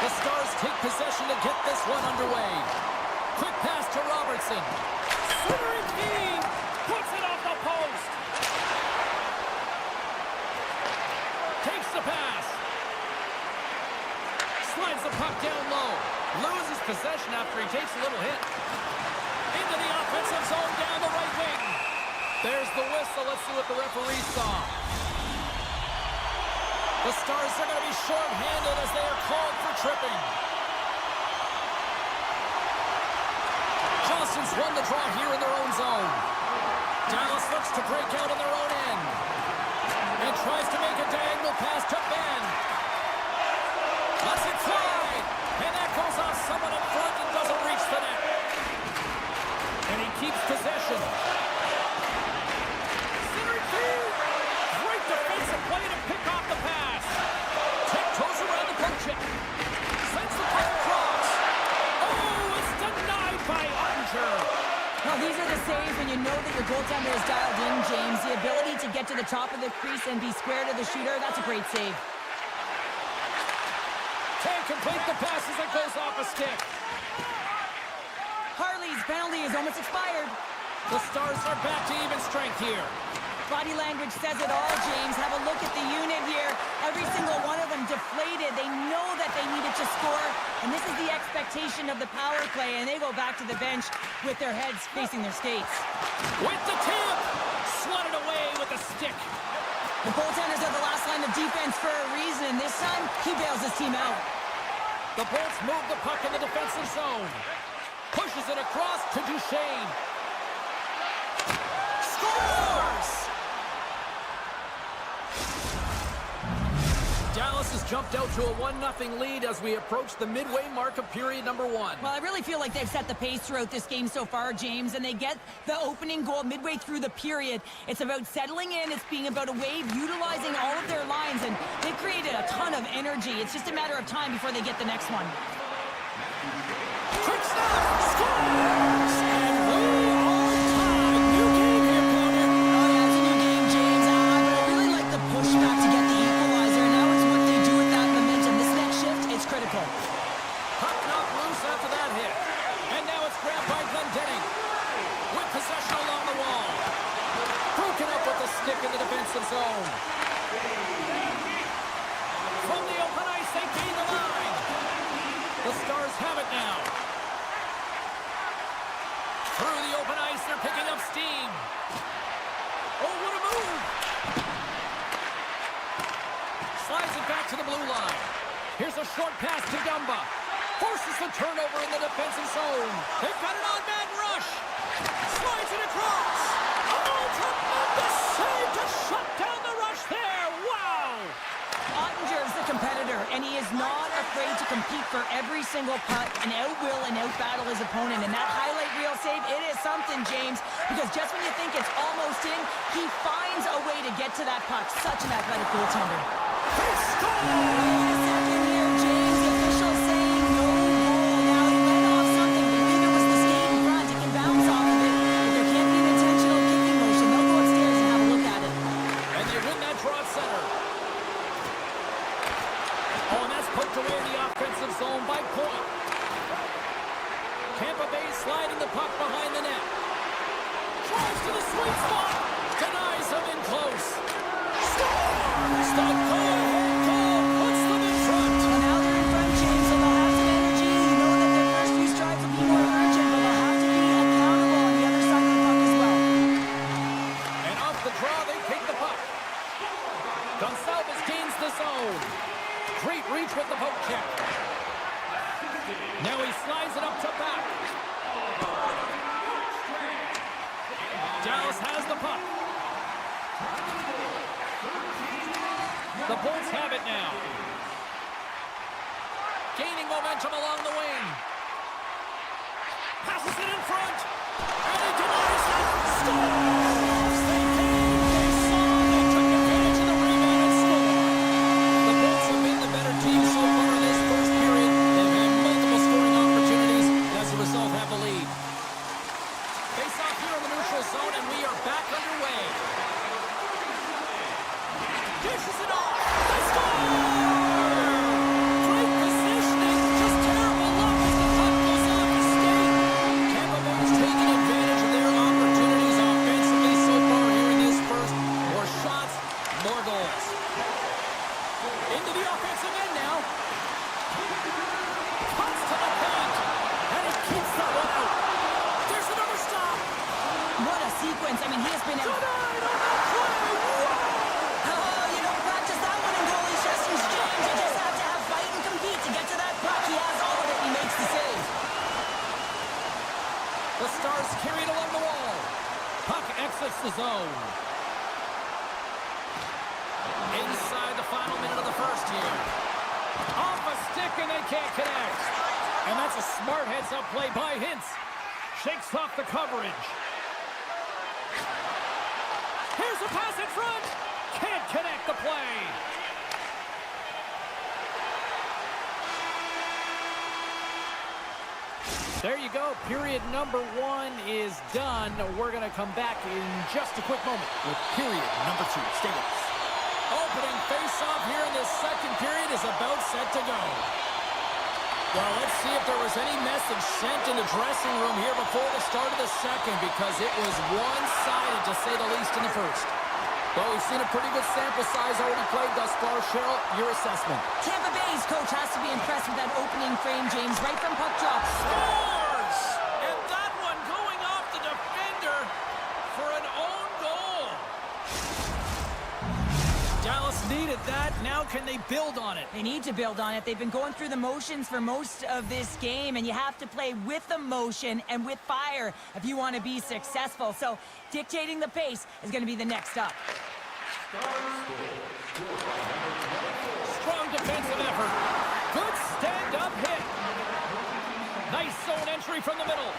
The Stars take possession to get this one underway. Quick pass to Robertson. Centering feed. Puts it off the post. Takes the pass. Slides the puck down low. Loses possession after he takes a little hit. Into the offensive zone down the right wing. There's the whistle. Let's see what the referee saw. The Stars are going to be short-handed as they are called for tripping. Johnson's won the draw here in their own zone. Dallas looks to break out on their own end. And tries to make a diagonal pass to Ben. Lets it fly. And that goes off someone in front and doesn't reach the net. And he keeps possession. Centering field. Great defensive play to pick off the pass. Tiptoes around the poke check. Sends the puck across. Oh, it's denied by Ottinger. Well, these are the saves when you know that your goaltender is dialed in, James. The ability to get to the top of the crease and be square to the shooter, that's a great save. Can't complete the pass as it goes off a stick. Harley's penalty is almost expired. The Stars are back to even strength here. Body language says it all, James. Have a look at the unit here. Every single one of them deflated. They know that they needed to score, and this is the expectation of the power play, and they go back to the bench with their heads facing their skates. With the tip! Swatted away with a stick. The goaltenders are the last line of defense for a reason, and this time, he bails his team out. The Bolts move the puck in the defensive zone. Pushes it across to Duchesne. Scores! Dallas has jumped out to a 1-0 lead as we approach the midway mark of period number 1. Well, I really feel like they've set the pace throughout this game so far, James, and they get the opening goal midway through the period. It's about settling in. It's being about a wave, utilizing all of their lines, and they've created a ton of energy. It's just a matter of time before they get the next one. Quick snap! Scores! And we are tied. New game here, Connor. Oh, yeah, it's a new game, James. But I really like the pushback to get the equalizer. Now it's what they do with that momentum. This next shift, it's critical. Puck knocked loose after that hit. And now it's grabbed by Glendening. With possession along the wall. Broken up with a stick in the defensive zone. From the open ice, they gain the line. The Stars have it now. Through the open ice, they're picking up steam. Oh, what a move! Slides it back to the blue line. Here's a short pass to Dumba. Forces the turnover in the defensive zone. They've got an on-man rush. Slides it across. Oh, tremendous save to shut down the rush there. Wow! Ottinger's the competitor, and he is not afraid to compete for every single putt and out-will and out-battle his opponent. And that highlight reel save, it is something, James, because just when you think it's almost in, he finds a way to get to that puck. Such an athletic goaltender. They score! Wait a second here, James. The official's saying no goal. Now he went off something. I believe it was the skate in front. He can bounce off of it. But there can't be an intentional kicking motion. They'll go upstairs and have a look at it. And they win that draw at center. Oh, and that's poked away in the offensive zone by Point. Tampa Bay sliding the puck behind the net. Tries to the sweet spot. Denies him in close. Scores! The go-ahead goal puts them in front. Well, now they're in front, James, so they'll have some energy. You know that their first few strides will be more urgent, but they'll have to be accountable on the other side of the puck as well. And off the draw, they take the puck. Gonçalves gains the zone. Great reach with the poke check. Now he slides it up to back. Dallas has the puck. The Bolts have it now. Gaining momentum along the wing. Passes it in front. And he denies it. Scores! They came, they saw, they took advantage of the rebound and scored. The Bolts have been the better team so far in this first period. They've had multiple scoring opportunities and as a result have the lead. Face off here in the neutral zone and we are back underway. Dishes it off. They score! Great positioning sequence. I mean, he has been out. Denied on that play. Whoa! Oh, you don't practice that one in goalie sessions, James. You just have to have fight and compete to get to that puck. He has all of it, and he makes the save. The Stars carry it along the wall. Puck exits the zone. Inside the final minute of the first here. Off a stick and they can't connect. And that's a smart heads-up play by Hintz. Shakes off the coverage. Here's a pass in front. Can't connect the play. There you go. Period number 1 is done. We're going to come back in just a quick moment with period number 2. Stay with us. Opening face-off here in this second period is about set to go. Well, let's see if there was any message sent in the dressing room here before the start of the second, because it was one-sided, to say the least, in the first. Well, we've seen a pretty good sample size already played thus far. Cheryl, your assessment. Tampa Bay's coach has to be impressed with that opening frame, James, right from puck drop. Scores! And that one going off the defender for an own goal. Dallas needed that. Now can they build on it? They need to build on it. They've been going through the motions for most of this game, and you have to play with emotion and with fire if you want to be successful. So dictating the pace is going to be the next up. Strong defensive effort. Good stand-up hit. Nice zone entry from the middle.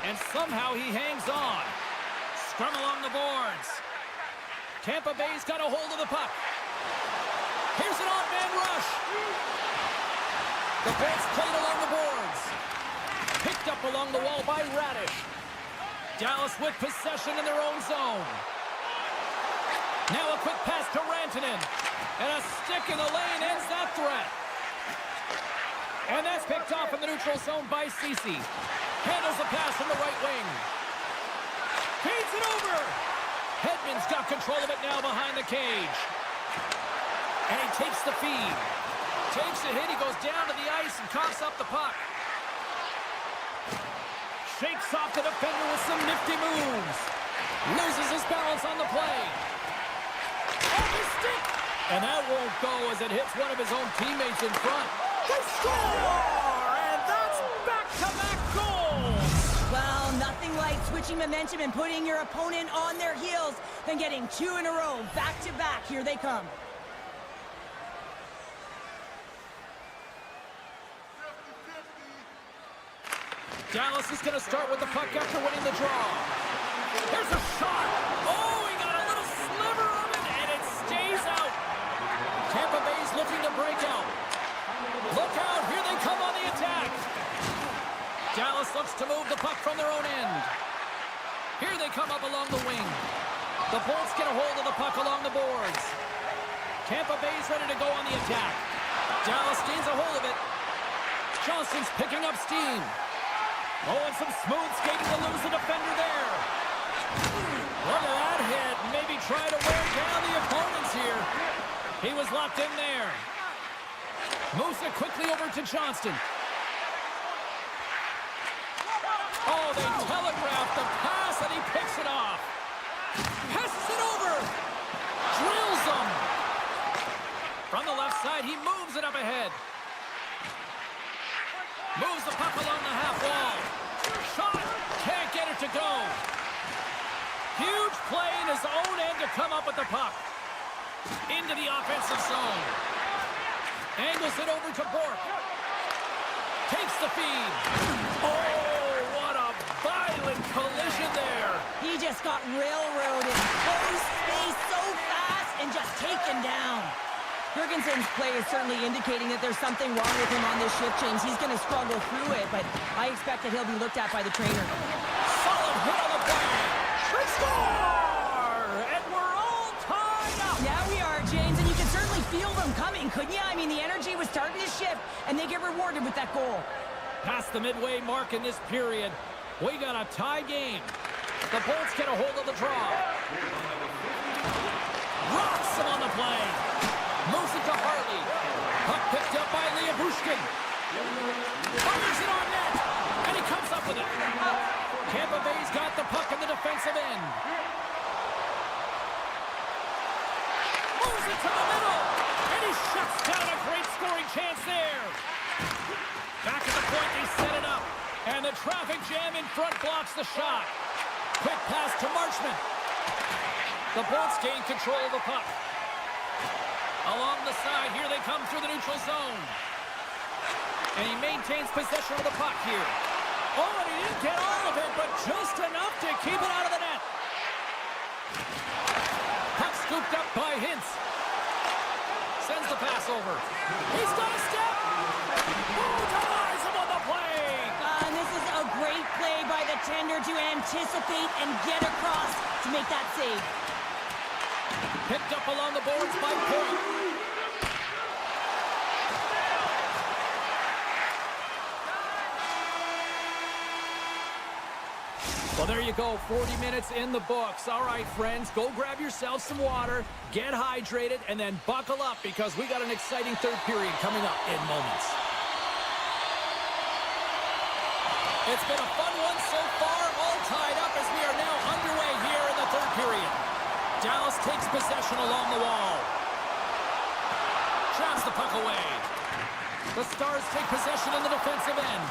And somehow he hangs on. Scrum along the boards. Tampa Bay's got a hold of the puck. Here's an odd-man rush. The Bolts played along the boards. Picked up along the wall by Radish. Dallas with possession in their own zone. Now a quick pass to Rantanen. And a stick in the lane ends that threat. And that's picked off in the neutral zone by Ceci. Handles the pass from the right wing. Feeds it over. Hedman's got control of it now behind the cage. And he takes the feed. Takes a hit. He goes down to the ice and coughs up the puck. Shakes off the defender with some nifty moves. Loses his balance on the play. Off his stick. And that won't go as it hits one of his own teammates in front. They score! And that's back-to-back goals! Well, nothing like switching momentum and putting your opponent on their heels than getting 2 in a row, back-to-back. Here they come. Dallas is going to start with the puck after winning the draw. Here's a shot. Oh, he got a little sliver of it, and it stays out. Tampa Bay's looking to break out. Look out, here they come on the attack. Dallas looks to move the puck from their own end. Here they come up along the wing. The Bolts get a hold of the puck along the boards. Tampa Bay's ready to go on the attack. Dallas gains a hold of it. Johnston's picking up steam. Oh, and some smooth skating to lose the defender there. Look at that hit. Maybe try to wear down the opponents here. He was locked in there. Moves it quickly over to Johnston. Oh, they telegraphed the pass, and he picks it off. Passes it over. Drills him. From the left side, he moves it up ahead. Moves the puck along the half wall. Shot. Can't get it to go. Huge play in his own end to come up with the puck. Into the offensive zone. Angles it over to Bourque. Takes the feed. Oh, what a violent collision there. He just got railroaded. Close space so fast and just taken down. Jurgensen's play is certainly indicating that there's something wrong with him on this shift, James. He's going to struggle through it, but I expect that he'll be looked at by the trainer. Solid hit on the play. They score! And we're all tied up. Yeah, we are, James, and you can certainly feel them coming, couldn't you? I mean, the energy was starting to shift, and they get rewarded with that goal. Past the midway mark in this period, we got a tie game. The Bolts get a hold of the draw. Rocks him on the play. Moves it to Harley. Puck picked up by Liabushkin. Fires it on net. And he comes up with it. Tampa Bay's got the puck in the defensive end. to the middle. And he shuts down a great scoring chance there. Back at the point, they set it up. And the traffic jam in front blocks the shot. Quick pass to Marchman. The Bolts gain control of the puck. Along the side, here they come through the neutral zone. And he maintains possession of the puck here. Oh, and he didn't get all of it, but just enough to keep it out of the net. Puck scooped up by Hintz. Sends the pass over. He's got a step. Oh, denies him on the play. And this is a great play by the tender to anticipate and get across to make that save. Picked up along the boards by Point. Well, there you go, 40 minutes in the books. All right, friends, go grab yourself some water, get hydrated, and then buckle up because we got an exciting third period coming up in moments. It's been a fun one so far, all tied up as we are now underway here in the third period. Dallas takes possession along the wall. Traps the puck away. The Stars take possession in the defensive end.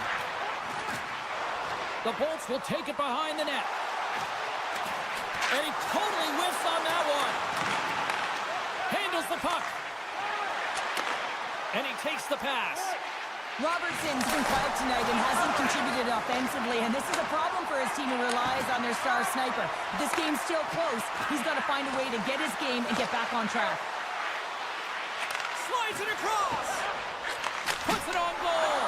The Bolts will take it behind the net. And he totally whiffs on that one. Handles the puck. And he takes the pass. Robertson's been quiet tonight and hasn't contributed offensively, and this is a problem for his team who relies on their star sniper. If this game's still close, he's got to find a way to get his game and get back on track. Slides it across. Puts it on goal.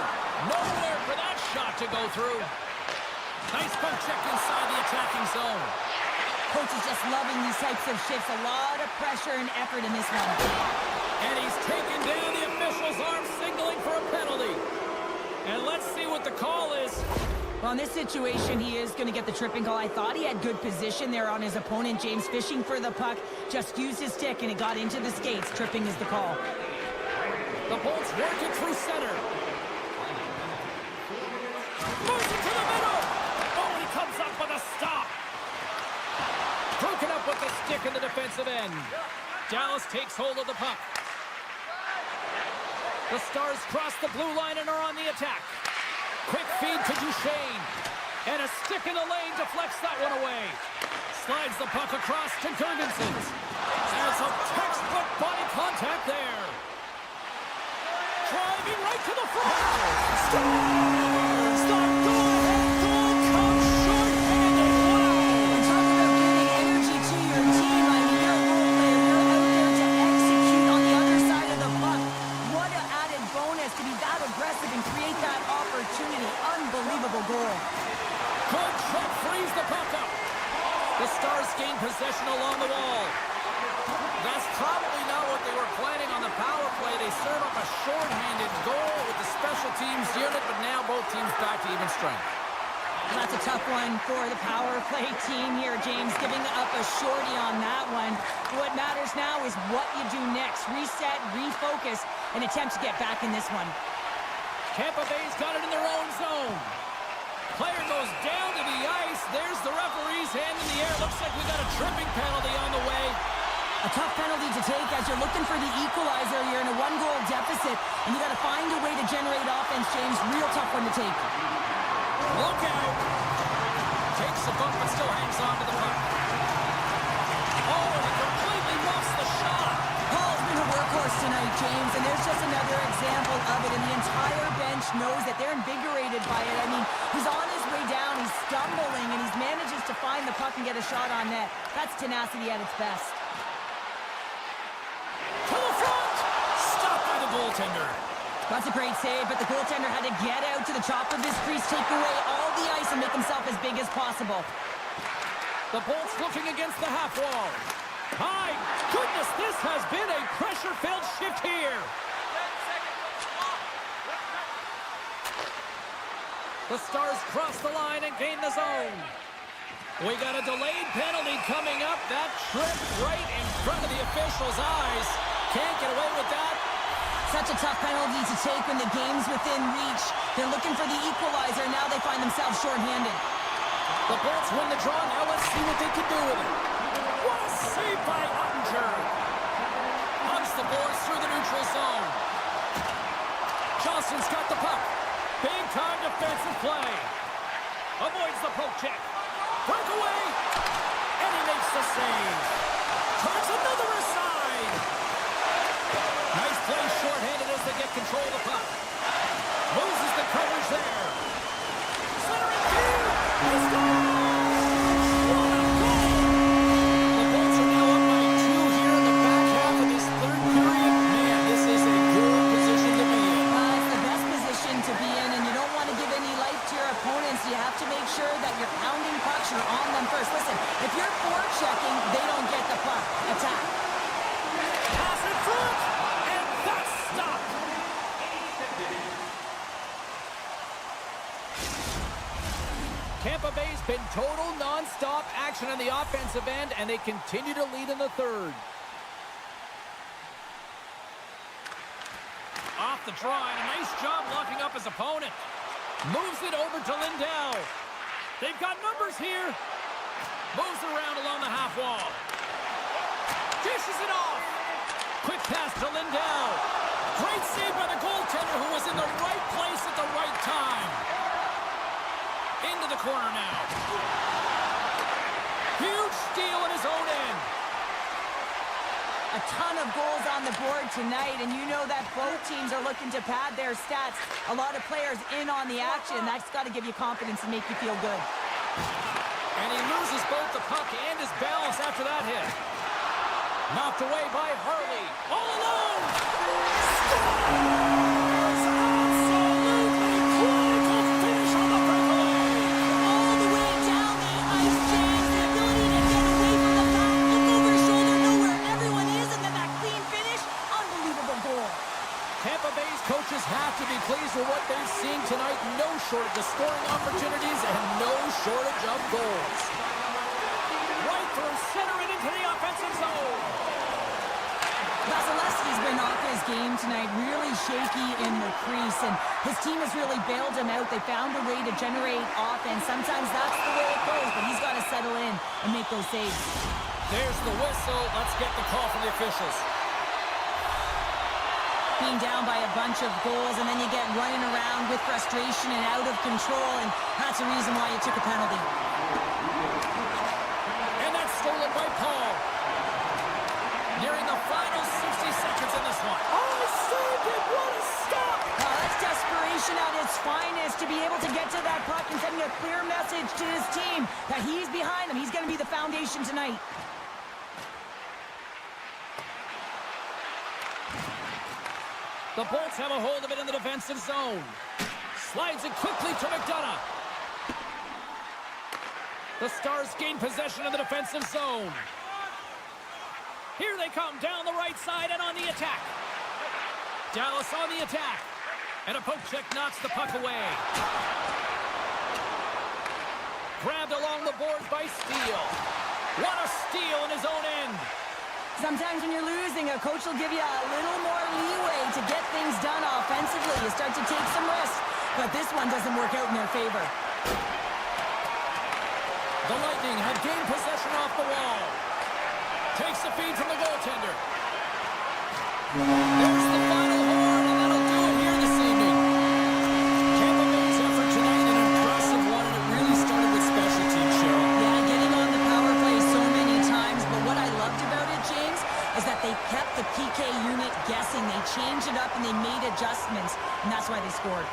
Nowhere for that shot to go through. Nice poke check inside the attacking zone. Coach is just loving these types of shifts. A lot of pressure and effort in this one. And he's taken down the official's arm, signaling for a penalty. And let's see what the call is. Well, in this situation, he is going to get the tripping call. I thought he had good position there on his opponent. James fishing for the puck, just used his stick, and it got into the skates. Tripping is the call. The Bolts work it through center. Moves it to the middle. Oh, he comes up with a stop. Broken up with the stick in the defensive end. Dallas takes hold of the puck. The Stars cross the blue line and are on the attack. Quick feed to Duchesne. And a stick in the lane deflects that one away. Slides the puck across to Girgensons. There's some textbook body contact there. Driving right to the front. Stars! The go-ahead goal comes short-handed. Wow! And talk about giving energy to your team. I mean, you're a role player. You're out there to execute on the other side of the puck. What an added bonus to be that aggressive and create that opportunity. Unbelievable goal. Good check, frees the puck up. The Stars gain possession along the wall. That's probably not what they were planning on the power play. They serve up a short-handed goal with the special teams unit, but now both teams back to even strength. And that's a tough one for the power play team here, James, giving up a shorty on that one. What matters now is what you do next. Reset, refocus, and attempt to get back in this one. Tampa Bay's got it in their own zone. Player goes down to the ice. There's the referee's hand in the air. Looks like we got a tripping penalty on the way. A tough penalty to take as you're looking for the equalizer. You're in a one-goal deficit, and you got to find a way to generate offense, James. Real tough one to take. Look out. Takes a bump, but still hangs on to the puck. Oh, and he completely muffs the shot. Paul's been a workhorse tonight, James, and there's just another example of it, and the entire bench knows that they're invigorated by it. I mean, he's on his way down, he's stumbling, and he manages to find the puck and get a shot on net. That's tenacity at its best. To the front! Stopped by the goaltender. That's a great save, but the goaltender had to get out to the top of his crease, take away all the ice, and make himself as big as possible. The Bolts looking against the half wall. My goodness, this has been a pressure-filled shift here. The Stars cross the line and gain the zone. We got a delayed penalty coming up. That tripped right in front of the official's eyes. Can't get away with that. Such a tough penalty to take when the game's within reach. They're looking for the equalizer. Now they find themselves shorthanded. The Bolts win the draw. Now let's see what they can do with it. What a save by Ottinger. On boards through the neutral zone. Johnson's got the puck. Big-time defensive play. Avoids the poke check. Breakaway. And he makes the save. Turns another aside. Nice play shorthanded as they get control of the puck. Loses the coverage there. Centering field. He scores! What a goal! The Bolts are now up by 2 here in the back half of this third period. Man, this is a good position to be in. It's the best position to be in, and you don't want to give any life to your opponents. You have to make sure that you're pounding pucks, you're on them first. Listen, if you're forechecking, they don't get the puck. Attack. Pass in front, and that's stopped. Tampa Bay's been total non-stop action on the offensive end, and they continue to lead in the third. Off the draw, and a nice job locking up his opponent. Moves it over to Lindell. They've got numbers here. Moves around along the half wall. Dishes it off. Quick pass to Lindell. Great save by the goaltender, who was in the right place at the right time. Into the corner now. Huge steal in his own end. A ton of goals on the board tonight, and you know that both teams are looking to pad their stats. A lot of players in on the action. That's got to give you confidence and make you feel good. And he loses both the puck and his balance after that hit. Knocked away by Harley. All alone! Scores! Absolutely clinical finish on the breakaway! All the way down the ice, James. The ability to get away from the puck, look over his shoulder, know where everyone is, and then that clean finish. Unbelievable goal. Tampa Bay's coaches have to be pleased with what they've seen tonight. No shortage of scoring opportunities and no shortage of goals. Right through center and into the offensive zone. Vasilevsky's been off his game tonight, really shaky in the crease, and his team has really bailed him out. They found a way to generate offense. Sometimes that's the way it goes, but he's got to settle in and make those saves. There's the whistle. Let's get the call from the officials. Being down by a bunch of goals, and then you get running around with frustration and out of control, and that's the reason why you took a penalty. And that's stolen by Paul. Nearing the final 60 seconds in this one. Oh, saved it! What a stop! That's desperation at its finest, to be able to get to that puck and sending a clear message to his team that he's behind them. He's going to be the foundation tonight. The Bolts have a hold of it in the defensive zone. Slides it quickly to McDonough. The Stars gain possession of the defensive zone. Here they come down the right side and on the attack. Dallas on the attack. And a poke check knocks the puck away. Grabbed along the boards by Steele. What a steal in his own end. Sometimes when you're losing, a coach will give you a little more leeway to get things done offensively. You start to take some risks, but this one doesn't work out in their favor. The Lightning have gained possession off the wall. Takes the feed from the goaltender. There's the final horn, and that'll do it here this evening. Tampa Bay's effort tonight, an impressive one, and it really started with special teams, Cheryl. Yeah, getting on the power play so many times, but what I loved about it, James, is that they kept the PK unit guessing. They changed it up and they made adjustments, and that's why they scored.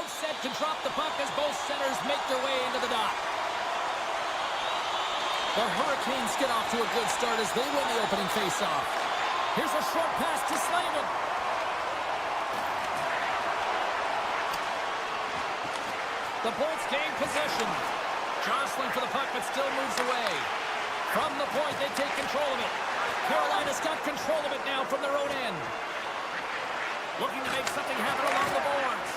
Crowd set to drop the puck as both centers make their way into the dot. The Hurricanes get off to a good start as they win the opening faceoff. Here's a short pass to Slavin. The Bolts gain possession. Jostling for the puck, but still moves away. From the point, they take control of it. Carolina's got control of it now from their own end. Looking to make something happen along the boards.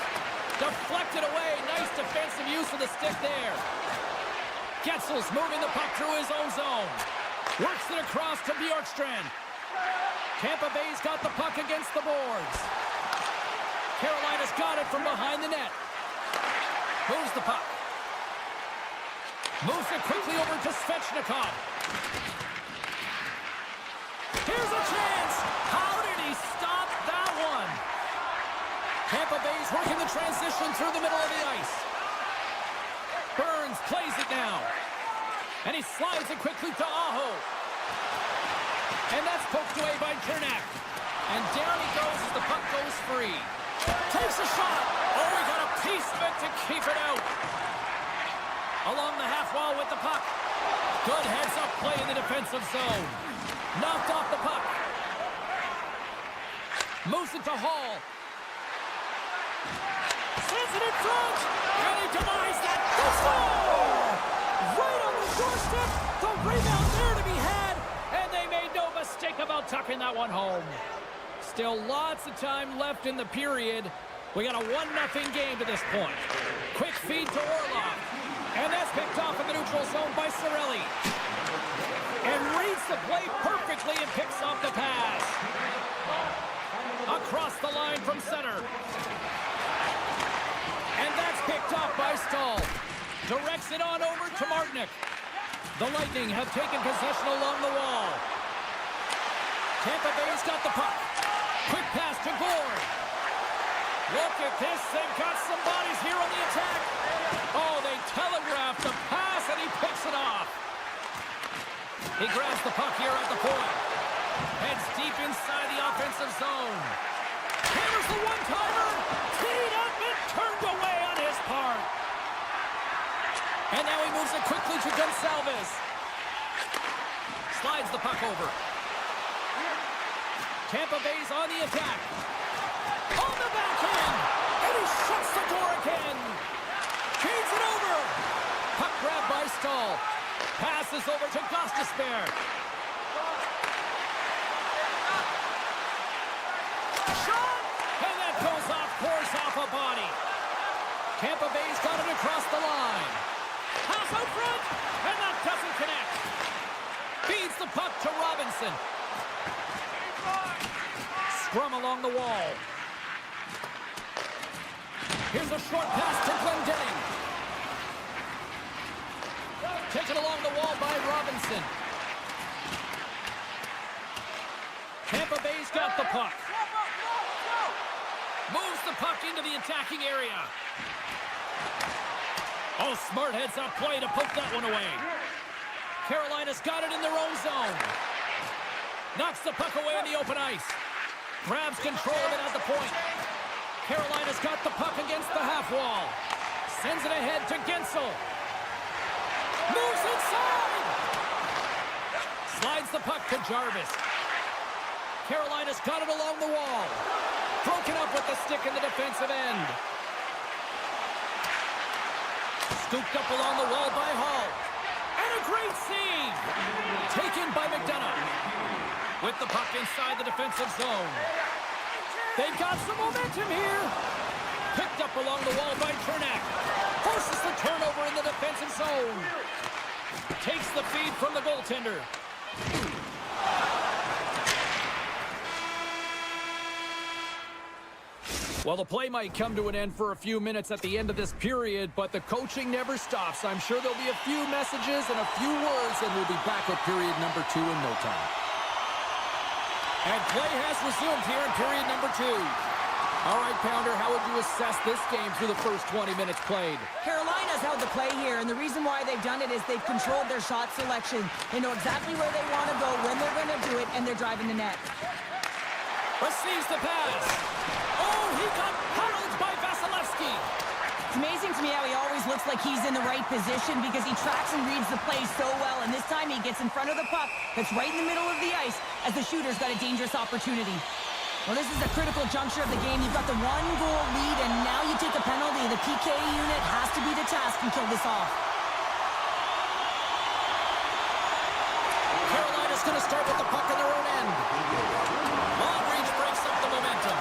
Deflected away. Nice defensive use of the stick there. Getzel's moving the puck through his own zone. Works it across to Bjorkstrand. Tampa Bay's got the puck against the boards. Carolina's got it from behind the net. Moves the puck. Moves it quickly over to Svechnikov. Here's a chance. How did he stop that one? Tampa Bay's working the transition through the middle of the ice. Burns plays it now. And he slides it quickly to Aho. And that's poked away by Cernak. And down he goes as the puck goes free. Takes a shot. Oh, we got a piece of it to keep it out. Along the half wall with the puck. Good heads-up play in the defensive zone. Knocked off the puck. Moves it to Hall. Sends it in front. And he denies that. The score! Right on the doorstep. The rebound there to be had. And they made no mistake about tucking that one home. Still lots of time left in the period. We got a 1-0 game to this point. Quick feed to Orlov. And that's picked off in the neutral zone by Cirelli. And reads the play perfectly and picks off the pass. Across the line from center. And that's picked off by Stahl. Directs it on over to Martinic. The Lightning have taken possession along the wall. Tampa Bay's got the puck. Quick pass to Gord. Look at this. They've got some bodies here on the attack. Oh, they telegraphed the pass, and he picks it off. He grabs the puck here at the point. Heads deep inside the offensive zone. Hammers the one-timer. Teed up and turned away on his part. And now he moves it quickly to Gonsalves. Slides the puck over. Tampa Bay's on the attack. On the backhand. And he shuts the door again. Feeds it over. Puck grabbed by Stahl. Passes over to Gostisbehere. Shot! And that goes off, pours off a body. Tampa Bay's got it across the line. Pass out front, and that doesn't connect. Feeds the puck to Robinson. Scrum along the wall. Here's a short pass to Glendening. Taken along the wall by Robinson. Tampa Bay's got the puck. Moves the puck into the attacking area. Oh, smart heads-up play to poke that one away. Carolina's got it in their own zone. Knocks the puck away in the open ice. Grabs control of it at the point. Carolina's got the puck against the half wall. Sends it ahead to Gensel. Moves inside! Slides the puck to Jarvis. Carolina's got it along the wall. Broken up with the stick in the defensive end. Scooped up along the wall by Hall. And a great save! Taken by McDonough. With the puck inside the defensive zone. They've got some momentum here. Picked up along the wall by Cernak. Forces the turnover in the defensive zone. Takes the feed from the goaltender. Well, the play might come to an end for a few minutes at the end of this period, but the coaching never stops. I'm sure there'll be a few messages and a few words, and we'll be back at period number 2 in no time. And play has resumed here in period number 2. All right, Pounder, how would you assess this game through the first 20 minutes played? Carolina's held the play here, and the reason why they've done it is they've controlled their shot selection. They know exactly where they want to go, when they're going to do it, and they're driving the net. Receives the pass. Oh, he got paddled by Vasilevsky. amazing to me how he always looks like he's in the right position because he tracks and reads the play so well. And this time he gets in front of the puck that's right in the middle of the ice as the shooter's got a dangerous opportunity. Well, this is a critical juncture of the game. You've got the 1-goal lead, and now you take a penalty. The PK unit has to be the task and kill this off. Carolina's going to start with the puck in their own end. Long reach breaks up the momentum.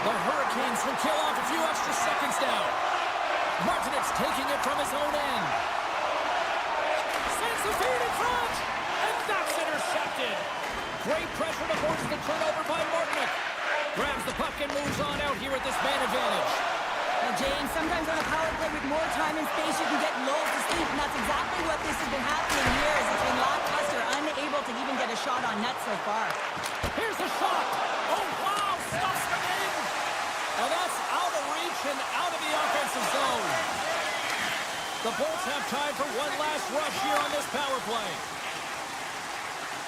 The Hurricanes will kill off a few extra seconds now. Martinet's taking it from his own end. Sends the feed in front, and that's intercepted. Great pressure to force the turnover by Martinet. Grabs the puck and moves on out here at this man advantage. Well, James, sometimes on a power play with more time and space, you can get lulls to sleep, and that's exactly what this has been happening here as it's been lackluster, unable to even get a shot on net so far. Here's the shot. Oh, wow, stuffs them in. And that's out of reach and out of the offensive zone. The Bolts have time for one last rush here on this power play.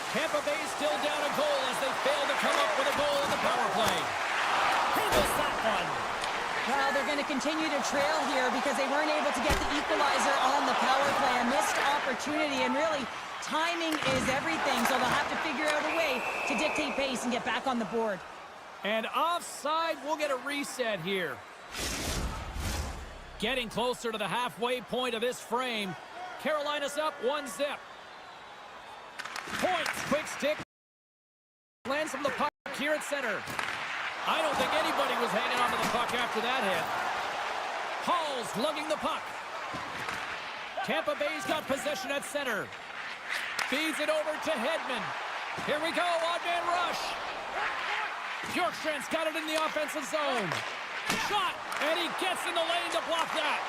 Tampa Bay still down a goal as they fail to come up with a goal in the power play. He missed that one. Well, they're going to continue to trail here because they weren't able to get the equalizer on the power play. A missed opportunity, and really, timing is everything, so they'll have to figure out a way to dictate pace and get back on the board. And offside, we'll get a reset here. Getting closer to the halfway point of this frame. Carolina's up 1-0. Points, quick stick. Lands from the puck here at center. I don't think anybody was hanging onto the puck after that hit. Hall's lugging the puck. Tampa Bay's got possession at center. Feeds it over to Hedman. Here we go, odd man rush. Bjorkstrand's got it in the offensive zone. Shot, and he gets in the lane to block that.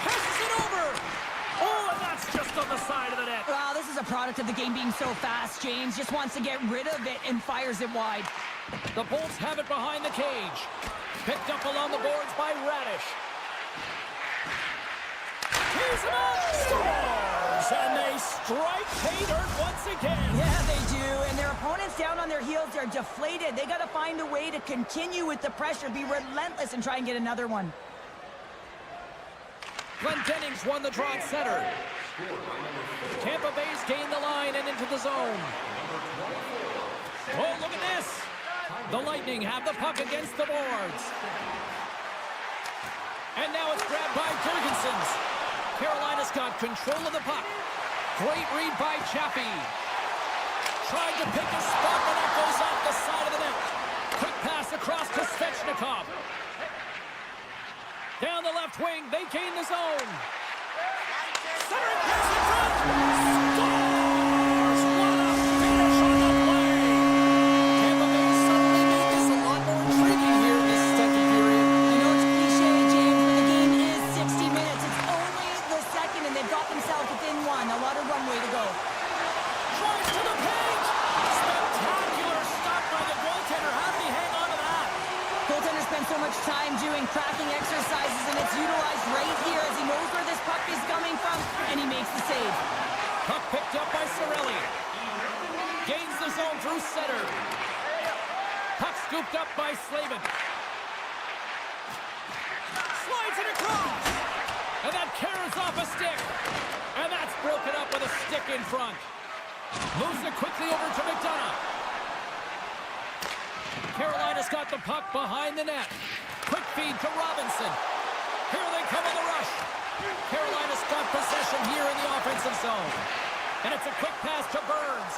Passes it over. Oh, and that's just on the side of the net. Wow, this is a product of the game being so fast. James just wants to get rid of it and fires it wide. The Bolts have it behind the cage. Picked up along the boards by Radish. Tees him up! Scores! And they strike pay dirt once again. Yeah, they do. And their opponents down on their heels are deflated. They got to find a way to continue with the pressure, be relentless, and try and get another one. Glendening's won the draw at center. Tampa Bay's gained the line and into the zone. Oh, look at this. The Lightning have the puck against the boards. And now it's grabbed by Jurgensen's. Carolina's got control of the puck. Great read by Chappie. Tried to pick a spot, but that goes off the side of the net. Quick pass across to Svechnikov. Down the left wing, they gain the zone. Centering pass in front. Scores! What a finish on the play! Tampa Bay suddenly made this a lot more intriguing here in this second period. You know, it's cliche, James, but the game is 60 minutes. It's only the second, and they've got themselves within one. A lot of runway to go. Tries to the page. Spectacular stop by the goaltender. How did he hang on to that? Goaltender spends so much time doing cracking exercises, and it's utilized right here as he knows where this puck is coming from, and he makes the save. Puck picked up by Cirelli. Gains the zone through center. Puck scooped up by Slavin. Slides it across. And that carries off a stick. And that's broken up with a stick in front. Moves it quickly over to McDonough. Carolina's got the puck behind the net. Quick feed to Robinson. Here they come on the rush. Carolina's got possession here in the offensive zone. And it's a quick pass to Burns.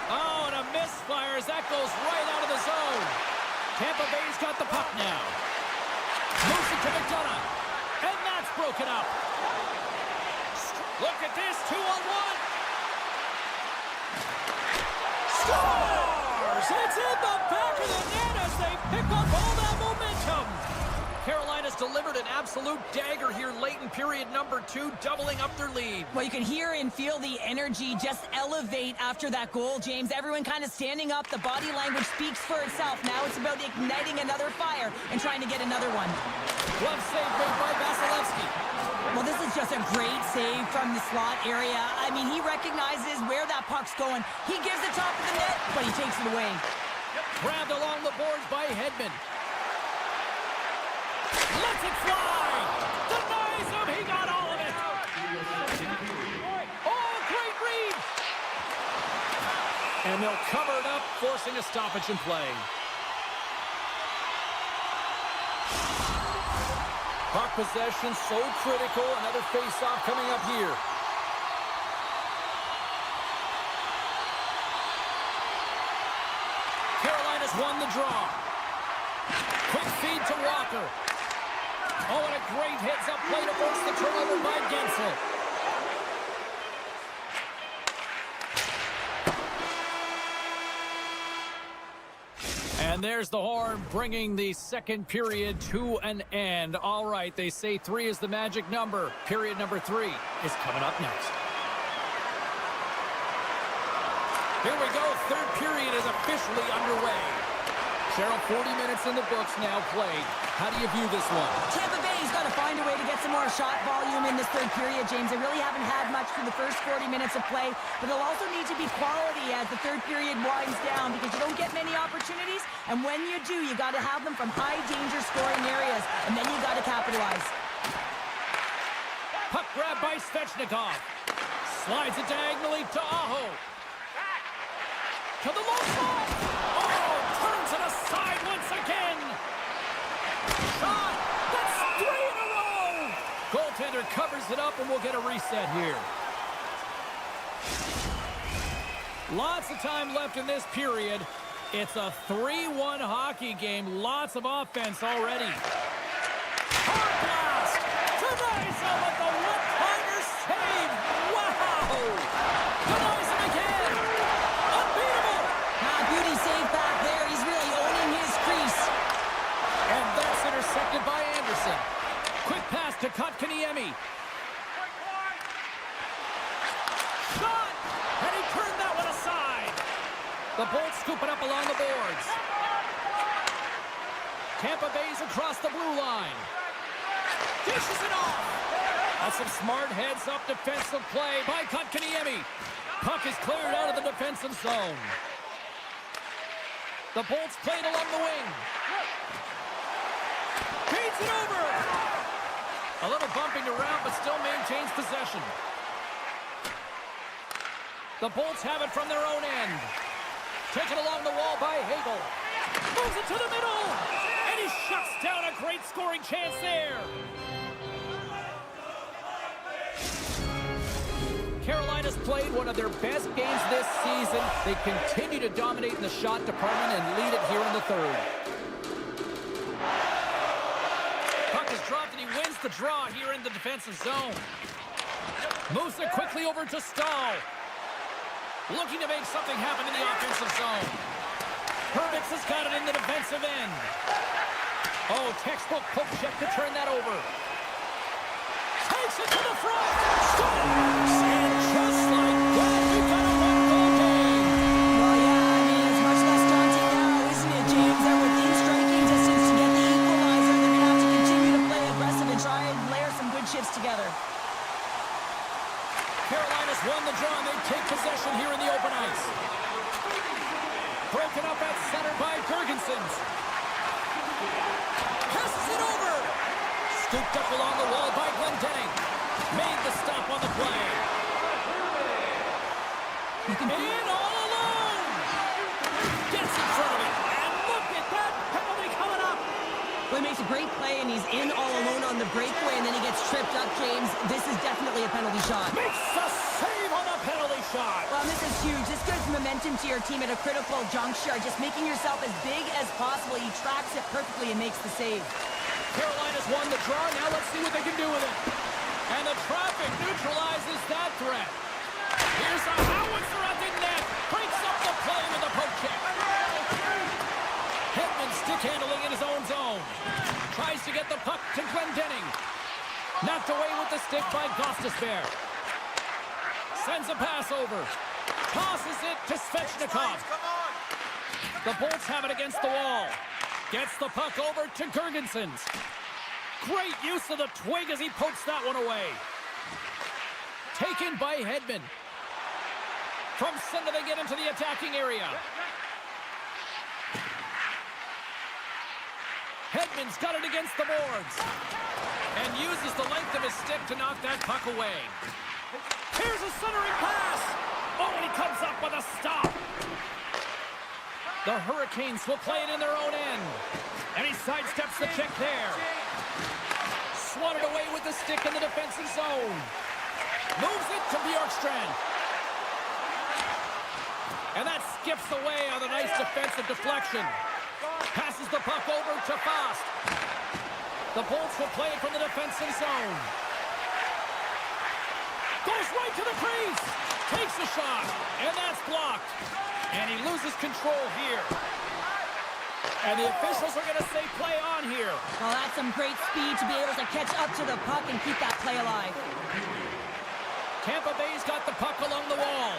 Oh, and a misfire as that goes right out of the zone. Tampa Bay's got the puck now. Moves it to McDonough. And that's broken up. Look at this, 2-on-1. Scores! It's in the back of the net as they pick up all that momentum. Carolina's delivered an absolute dagger here late in period number 2, doubling up their lead. Well, you can hear and feel the energy just elevate after that goal, James. Everyone kind of standing up. The body language speaks for itself. Now it's about igniting another fire and trying to get another one. Glove save made by Vasilevsky. Well, this is just a great save from the slot area. I mean, he recognizes where that puck's going. He gives the top of the net, but he takes it away. Grabbed along the boards by Hedman. Lets it fly! And they'll cover it up, forcing a stoppage in play. Puck possession so critical. Another face-off coming up here. Carolina's won the draw. Quick feed to Walker. Oh, and a great heads-up play to force the turnover by Gensel. And there's the horn, bringing the second period to an end. All right, they say 3 is the magic number. Period number 3 is coming up next. Here we go. Third period is officially underway. Cheryl, 40 minutes in the books now played. How do you view this one? Tampa Bay's got to find a way to get some more shot volume in this third period, James. They really haven't had much through the first 40 minutes of play, but they'll also need to be quality as the third period winds down because you don't get many opportunities, and when you do, you got to have them from high-danger scoring areas, and then you got to capitalize. Puck grab by Svechnikov. Slides it diagonally to Aho. To the low slot. Oh, turns it aside once again. Shot. That's 3 in a row. Goaltender covers it up, and we'll get a reset here. Lots of time left in this period. It's a 3-1 hockey game. Lots of offense already. Hard blast. Denies him with the one-timer save. Wow. Denies him again. Unbeatable. Beauty save back there. He's really owning his crease. And that's intercepted by Anderson. Quick pass to Kotkaniemi. Shot! And he turned that one aside. The Bolts scoop it up along the boards. Tampa Bay's across the blue line. Dishes it off. That's some smart heads-up defensive play by Kotkaniemi. Puck is cleared out of the defensive zone. The Bolts played along the wing. Feeds it over. A little bumping around, but still maintains possession. The Bolts have it from their own end. Taken along the wall by Hagel. Moves it to the middle. And he shuts down a great scoring chance there. Carolina's played one of their best games this season. They continue to dominate in the shot department and lead it here in the third. Puck is dropped and he wins the draw here in the defensive zone. Moves it quickly over to Stahl. Looking to make something happen in the offensive zone. Hervitz has got it in the defensive end. Oh, textbook poke check to turn that over. Takes it to the front. Scores! And just like that, we've got a one-goal game. Well, yeah, I mean, it's much less daunting now, isn't it, James? They're within striking distance to get the equalizer. They're going to have to continue to play aggressive and try and layer some good shifts together. Carolina's won the draw, and they take possession here in the open ice. Broken up at center by Girgensons. Passes it over. Scooped up along the wall by Glendening. Made the stop on the play. In all alone. Gets in front of it. And look at that penalty coming up. Well, he makes a great play, and he's in all alone on the breakaway, and then he gets tripped up, James. This is definitely a penalty shot. Makes the save on the penalty shot. Well, this is huge. This gives momentum to your team at a critical juncture. Just making yourself as big as possible. He tracks it perfectly and makes the save. Carolina's won the draw. Now let's see what they can do with it. And the traffic neutralizes that threat. Here's a howitzer at the net. Breaks up the play with a poke check. Hedman stick handling in his own zone. Tries to get the puck to Glendening. Knocked away with the stick by Gostisbehere. Sends a pass over. Tosses it to Svechnikov. The Bolts have it against the wall. Gets the puck over to Girgensons. Great use of the twig as he pokes that one away. Taken by Hedman. From center they get into the attacking area. Hedman's got it against the boards. And uses the length of his stick to knock that puck away. Here's a centering pass. Oh, and he comes up with a stop. The Hurricanes will play it in their own end. And he sidesteps the check there. Swatted away with the stick in the defensive zone. Moves it to Bjorkstrand. And that skips away on a nice defensive deflection. Passes the puck over to Fast. The Bolts will play it from the defensive zone. Goes right to the crease. Takes a shot. And that's blocked. And he loses control here. And the officials are going to say play on here. Well, that's some great speed to be able to catch up to the puck and keep that play alive. Tampa Bay's got the puck along the wall.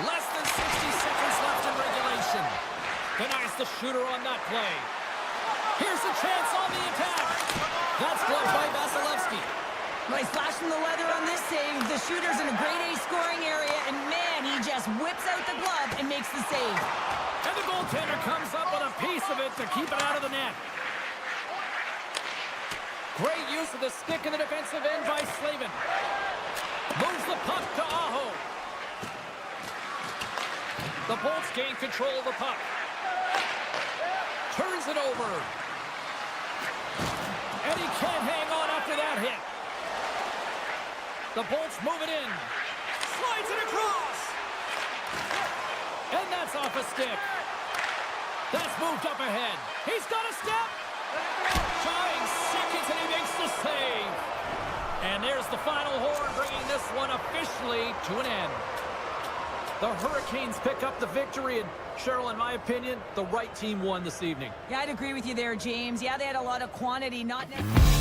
Less than 60 seconds left in regulation. Denies the shooter on that play. Here's a chance on the attack. That's blocked by Vasilevsky. Well, he's flashing the leather on this save. The shooter's in a grade A scoring area, and man, he just whips out the glove and makes the save. And the goaltender comes up with a piece of it to keep it out of the net. Great use of the stick in the defensive end by Slavin. Moves the puck to Aho. The Bolts gain control of the puck. Turns it over. And he can't hang on after that hit. The Bolts move it in. Slides it across. And that's off a stick. That's moved up ahead. He's got a step. Tying seconds and he makes the save. And there's the final horn, bringing this one officially to an end. The Hurricanes pick up the victory, and Cheryl, in my opinion, the right team won this evening. Yeah, I'd agree with you there, James. Yeah, they had a lot of quantity, not necessarily.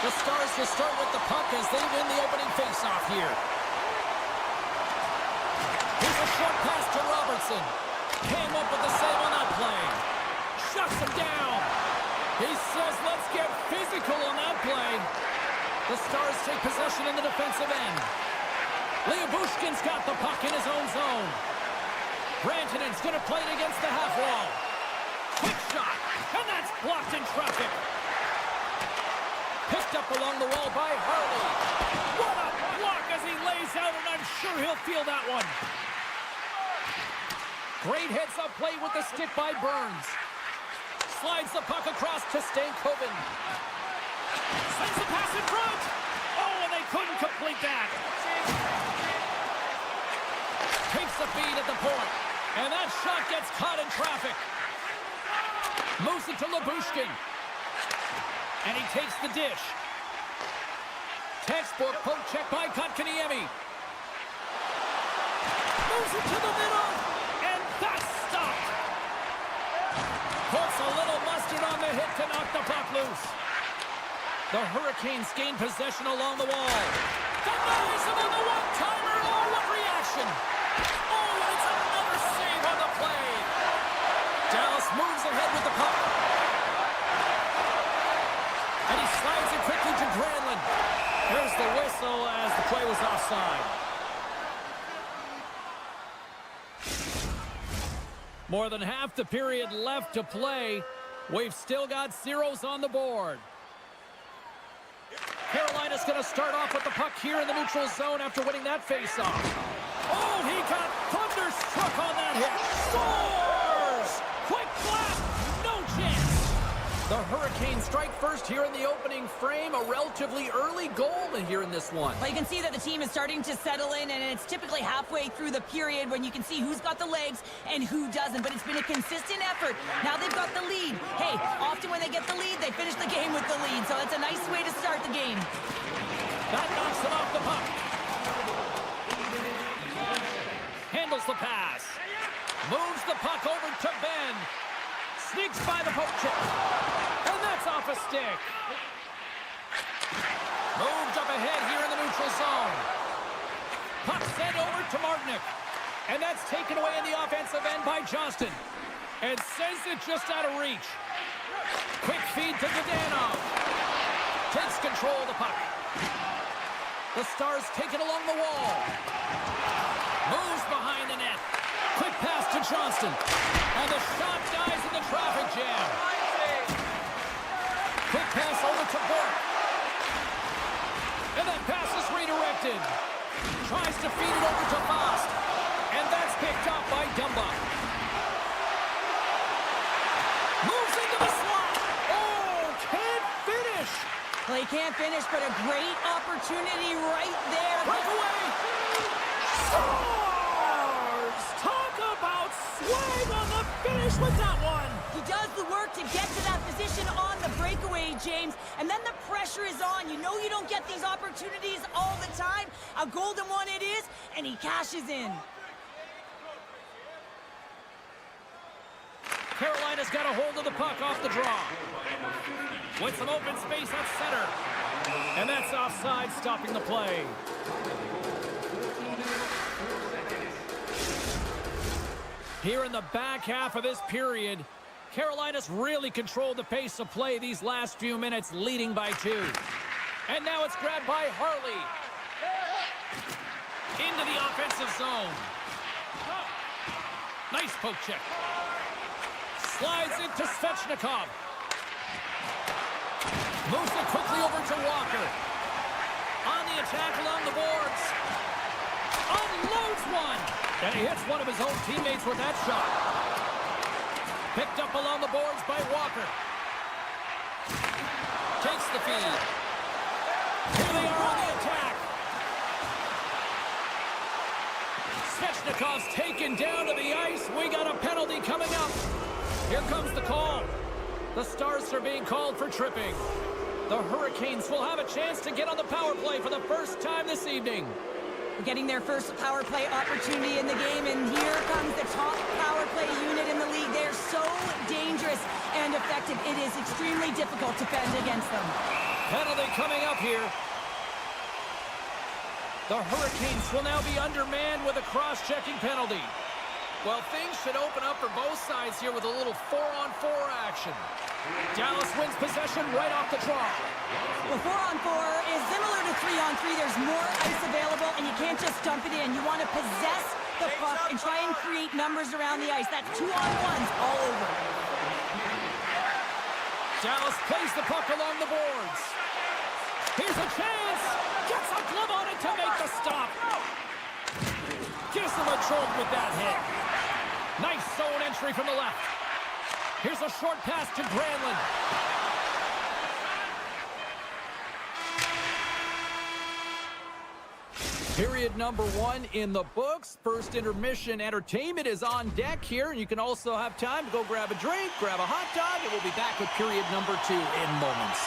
The Stars will start with the puck as they win the opening faceoff here. Here's a short pass to Robertson. Came up with the save on that play. Shuts him down. He says, let's get physical on that play. The Stars take possession in the defensive end. Lyubushkin's got the puck in his own zone. Rantanen's going to play it against the half wall. Quick shot, and that's blocked in traffic. Picked up along the wall by Harley. What a block as he lays out, and I'm sure he'll feel that one. Great heads-up play with the stick by Burns. Slides the puck across to Stankoven. Sends the pass in front. Oh, and they couldn't complete that. Takes the feed at the point. And that shot gets caught in traffic. Moves it to Lyubushkin. And he takes the dish. Textbook poke check by Kotkaniemi. Moves it to the middle. And that's stopped. Puts a little mustard on the hit to knock the puck loose. The Hurricanes gain possession along the wall. The noise of the one-timer. Oh, what reaction. Oh, and it's another save on the play. Dallas moves ahead with the puck. And he slides it quickly to Granlund. There's the whistle as the play was offside. More than half the period left to play. We've still got zeros on the board. Carolina's going to start off with the puck here in the neutral zone after winning that faceoff. Oh, he got thunderstruck on that hit. Scores! Quick blast! No chance! The Hurricanes strike first here in the opening frame. A relatively early goal here in this one. Well, you can see that the team is starting to settle in, and it's typically halfway through the period when you can see who's got the legs and who doesn't. But it's been a consistent effort. Now they've got the lead. Hey, often when they get the lead, they finish the game with the lead. So it's a nice way to start the game. That knocks him off the puck. Handles the pass. Moves the puck over to Ben. Sneaks by the poke check. And that's off a stick. Moved up ahead here in the neutral zone. Puck sent over to Martinic. And that's taken away in the offensive end by Johnston. And sends it just out of reach. Quick feed to Zdanov. Takes control of the puck. The Stars take it along the wall. Moves behind the net. Quick pass to Johnston. And the shot dies in the traffic jam. Quick pass over to Bork. And that pass is redirected. Tries to feed it over to Fost. And that's picked up by Dumba. Moves into the slot. Oh, can't finish. Well, he can't finish, but a great opportunity right there. Breakaway. Stars! Talk about swag on the finish with that one. He does the work to get to that position on the breakaway, James. And then the pressure is on. You know you don't get these opportunities all the time. A golden one it is, and he cashes in. Carolina's got a hold of the puck off the draw. With some open space at center. And that's offside, stopping the play. Here in the back half of this period, Carolina's really controlled the pace of play these last few minutes, leading by 2. And now it's grabbed by Harley. Into the offensive zone. Nice poke check. Slides it to Svechnikov. Moves it quickly over to Walker. On the attack along the boards. Unloads one. And he hits one of his own teammates with that shot. Picked up along the boards by Walker. Takes the feed. Here they are on the attack. Svechnikov's taken down to the ice. We got a penalty coming up. Here comes the call. The Stars are being called for tripping. The Hurricanes will have a chance to get on the power play for the first time this evening. Getting their first power play opportunity in the game, and here comes the top power play unit in the league. They're so dangerous and effective. It is extremely difficult to defend against them. Penalty coming up here. The Hurricanes will now be undermanned with a cross-checking penalty. Well, things should open up for both sides here with a little 4-on-4 action. Dallas wins possession right off the draw. Well, 4-on-4 is similar to 3-on-3. There's more ice available, and you can't just dump it in. You want to possess the puck and try and create numbers around the ice. That's 2-on-1s all over. Dallas plays the puck along the boards. Here's a chance. Gets a glove on it to make the stop. Gives him a jolt with that hit. Nice zone entry from the left. Here's a short pass to Granlund. Period number 1 in the books. First intermission entertainment is on deck here, and you can also have time to go grab a drink, grab a hot dog, and we'll be back with period number 2 in moments.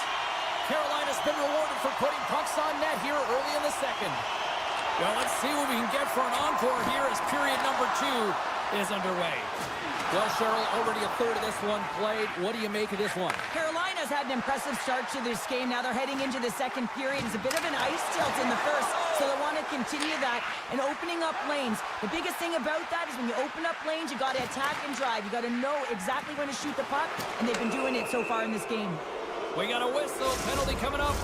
Carolina's been rewarded for putting pucks on net here early in the second. Well, let's see what we can get for an encore here as period number 2 is underway. Well, Cheryl, already a third of this one played. What do you make of this one? Carolina's had an impressive start to this game. Now they're heading into the second period. It's a bit of an ice tilt in the first, so they want to continue that and opening up lanes. The biggest thing about that is when you open up lanes, you got to attack and drive. You got to know exactly when to shoot the puck, and they've been doing it so far in this game. We got a whistle. Penalty coming up.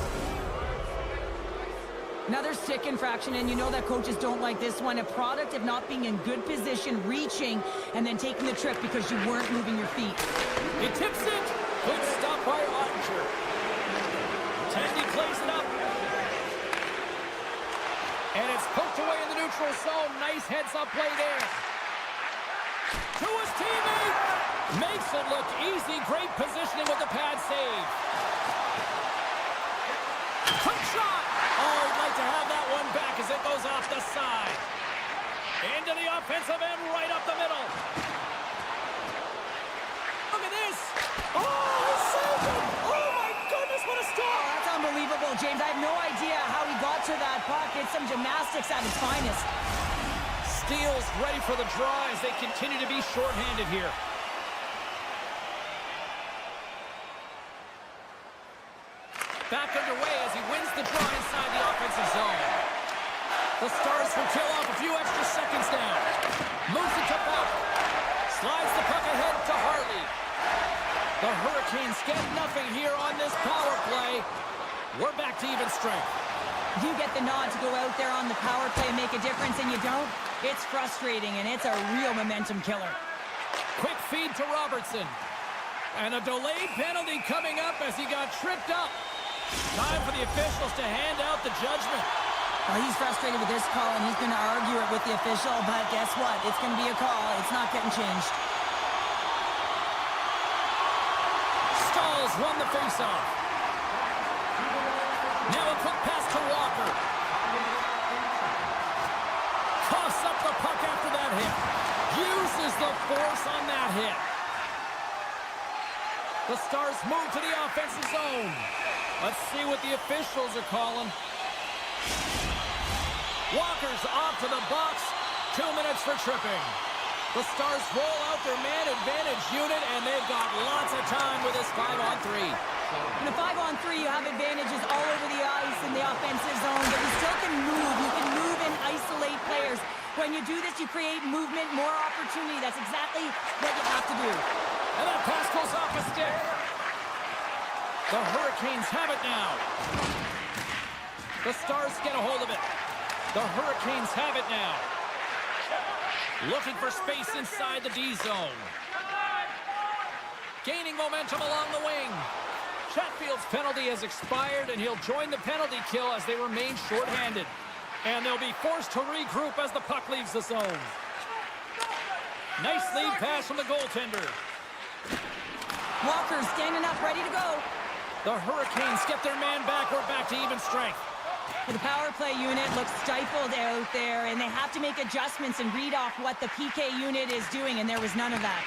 Another stick infraction, and you know that coaches don't like this one. A product of not being in good position, reaching, and then taking the trick because you weren't moving your feet. He tips it. Good stop by Ottinger. Tandy plays it up. And it's poked away in the neutral zone. Nice heads-up play there. To his teammate. Makes it look easy. Great positioning with the pad save. Quick shot. Oh, he'd like to have that one back as it goes off the side. Into the offensive end, right up the middle. Look at this. Oh, he saved it. Oh, my goodness, what a stop. Oh, that's unbelievable, James. I have no idea how he got to that puck. It's some gymnastics at its finest. Steele's ready for the draw as they continue to be shorthanded here. Back underway as he wins the draw inside the offensive zone. The Stars will kill off a few extra seconds now. Moves it to Buck. Slides the puck ahead to Hartley. The Hurricanes get nothing here on this power play. We're back to even strength. You get the nod to go out there on the power play and make a difference, and you don't. It's frustrating, and it's a real momentum killer. Quick feed to Robertson. And a delayed penalty coming up as he got tripped up. Time for the officials to hand out the judgment. Well, he's frustrated with this call, and he's going to argue it with the official, but guess what? It's going to be a call. It's not getting changed. Stalls won the faceoff. Now a quick pass to Walker. Coughs up the puck after that hit. Uses the force on that hit. The Stars move to the offensive zone. Let's see what the officials are calling. Walker's off to the box. 2 minutes for tripping. The Stars roll out their man advantage unit, and they've got lots of time with this 5-on-3. In a 5-on-3, you have advantages all over the ice in the offensive zone, but you still can move. You can move and isolate players. When you do this, you create movement, more opportunity. That's exactly what you have to do. And that pass goes off a stick. The Hurricanes have it now. The Stars get a hold of it. The Hurricanes have it now. Looking for space inside the D zone. Gaining momentum along the wing. Chatfield's penalty has expired, and he'll join the penalty kill as they remain shorthanded. And they'll be forced to regroup as the puck leaves the zone. Nice lead pass from the goaltender. Walker's standing up, ready to go. The Hurricanes get their man back. We're back to even strength. The power play unit looks stifled out there, and they have to make adjustments and read off what the PK unit is doing, and there was none of that.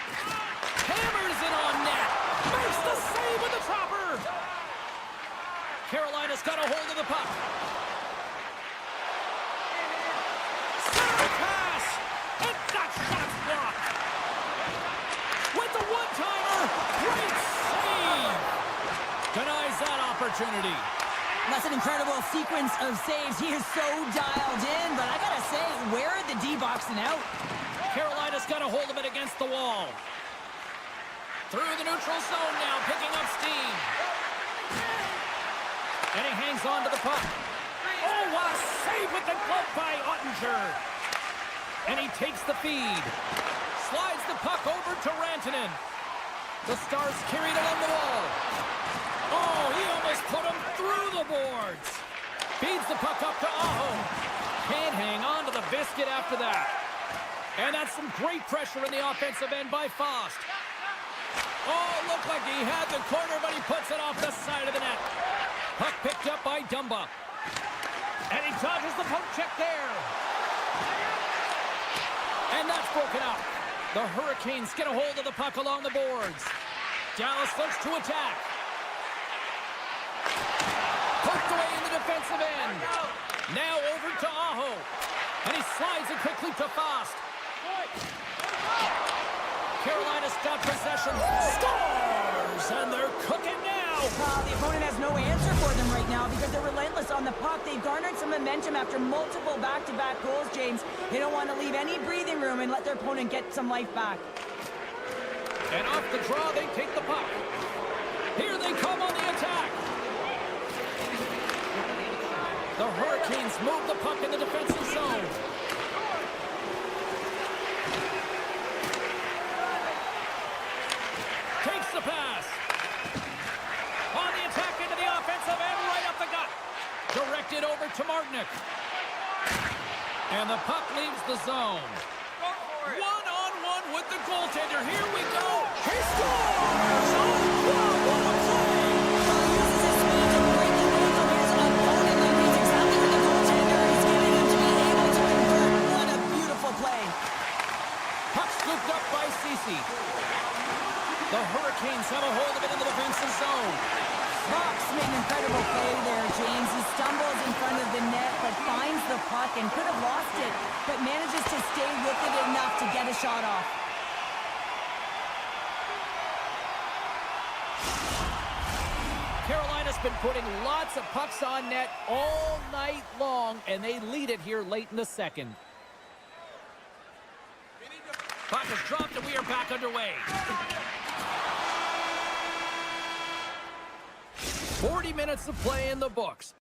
Hammers it on net. Makes the save with the topper. Carolina's got a hold of the puck. Center pass. And that shot's blocked. With the one-timer. Great save. Denies that opportunity. That's an incredible sequence of saves. He is so dialed in, but I gotta say, where are the D-boxing out? Carolina's got a hold of it against the wall. Through the neutral zone now, picking up steam. And he hangs on to the puck. Oh, what a save with the glove by Ottinger. And he takes the feed. Slides the puck over to Rantanen. The Stars carried along the wall. Oh, he almost put him through the boards. Feeds the puck up to Aho. Can't hang on to the biscuit after that. And that's some great pressure in the offensive end by Fost. Oh, looked like he had the corner, but he puts it off the side of the net. Puck picked up by Dumba. And he dodges the poke check there. And that's broken up. The Hurricanes get a hold of the puck along the boards. Dallas looks to attack. Poked away in the defensive end. Now over to Aho. And he slides it quickly to Fost. Carolina's got possession. Scores! And they're cooking now. The opponent has no answer for them right now because they're relentless on the puck. They've garnered some momentum after multiple back-to-back goals, James. They don't want to leave any breathing room and let their opponent get some life back. And off the draw, they take the puck. Here they come on the attack. The Hurricanes move the puck in the defensive zone. Takes the pass. On the attack into the offensive end, right up the gut. Directed over to Martinick. And the puck leaves the zone. One-on-one with the goaltender. Here we go. He scores! Oh, wow, what a play! Uses his speed to break away from his opponent and reads exactly where the goaltender is getting him to be able to convert. What a beautiful play. Puck scooped up by Ceci. The Hurricanes have a hold of it in the defensive zone. Fox made an incredible play there, James. He stumbles in front of the net, but finds the puck and could have lost it, but manages to stay with it enough to get a shot off. Carolina's been putting lots of pucks on net all night long, and they lead it here late in the second. Puck is dropped, and we are back underway. 40 minutes of play in the books.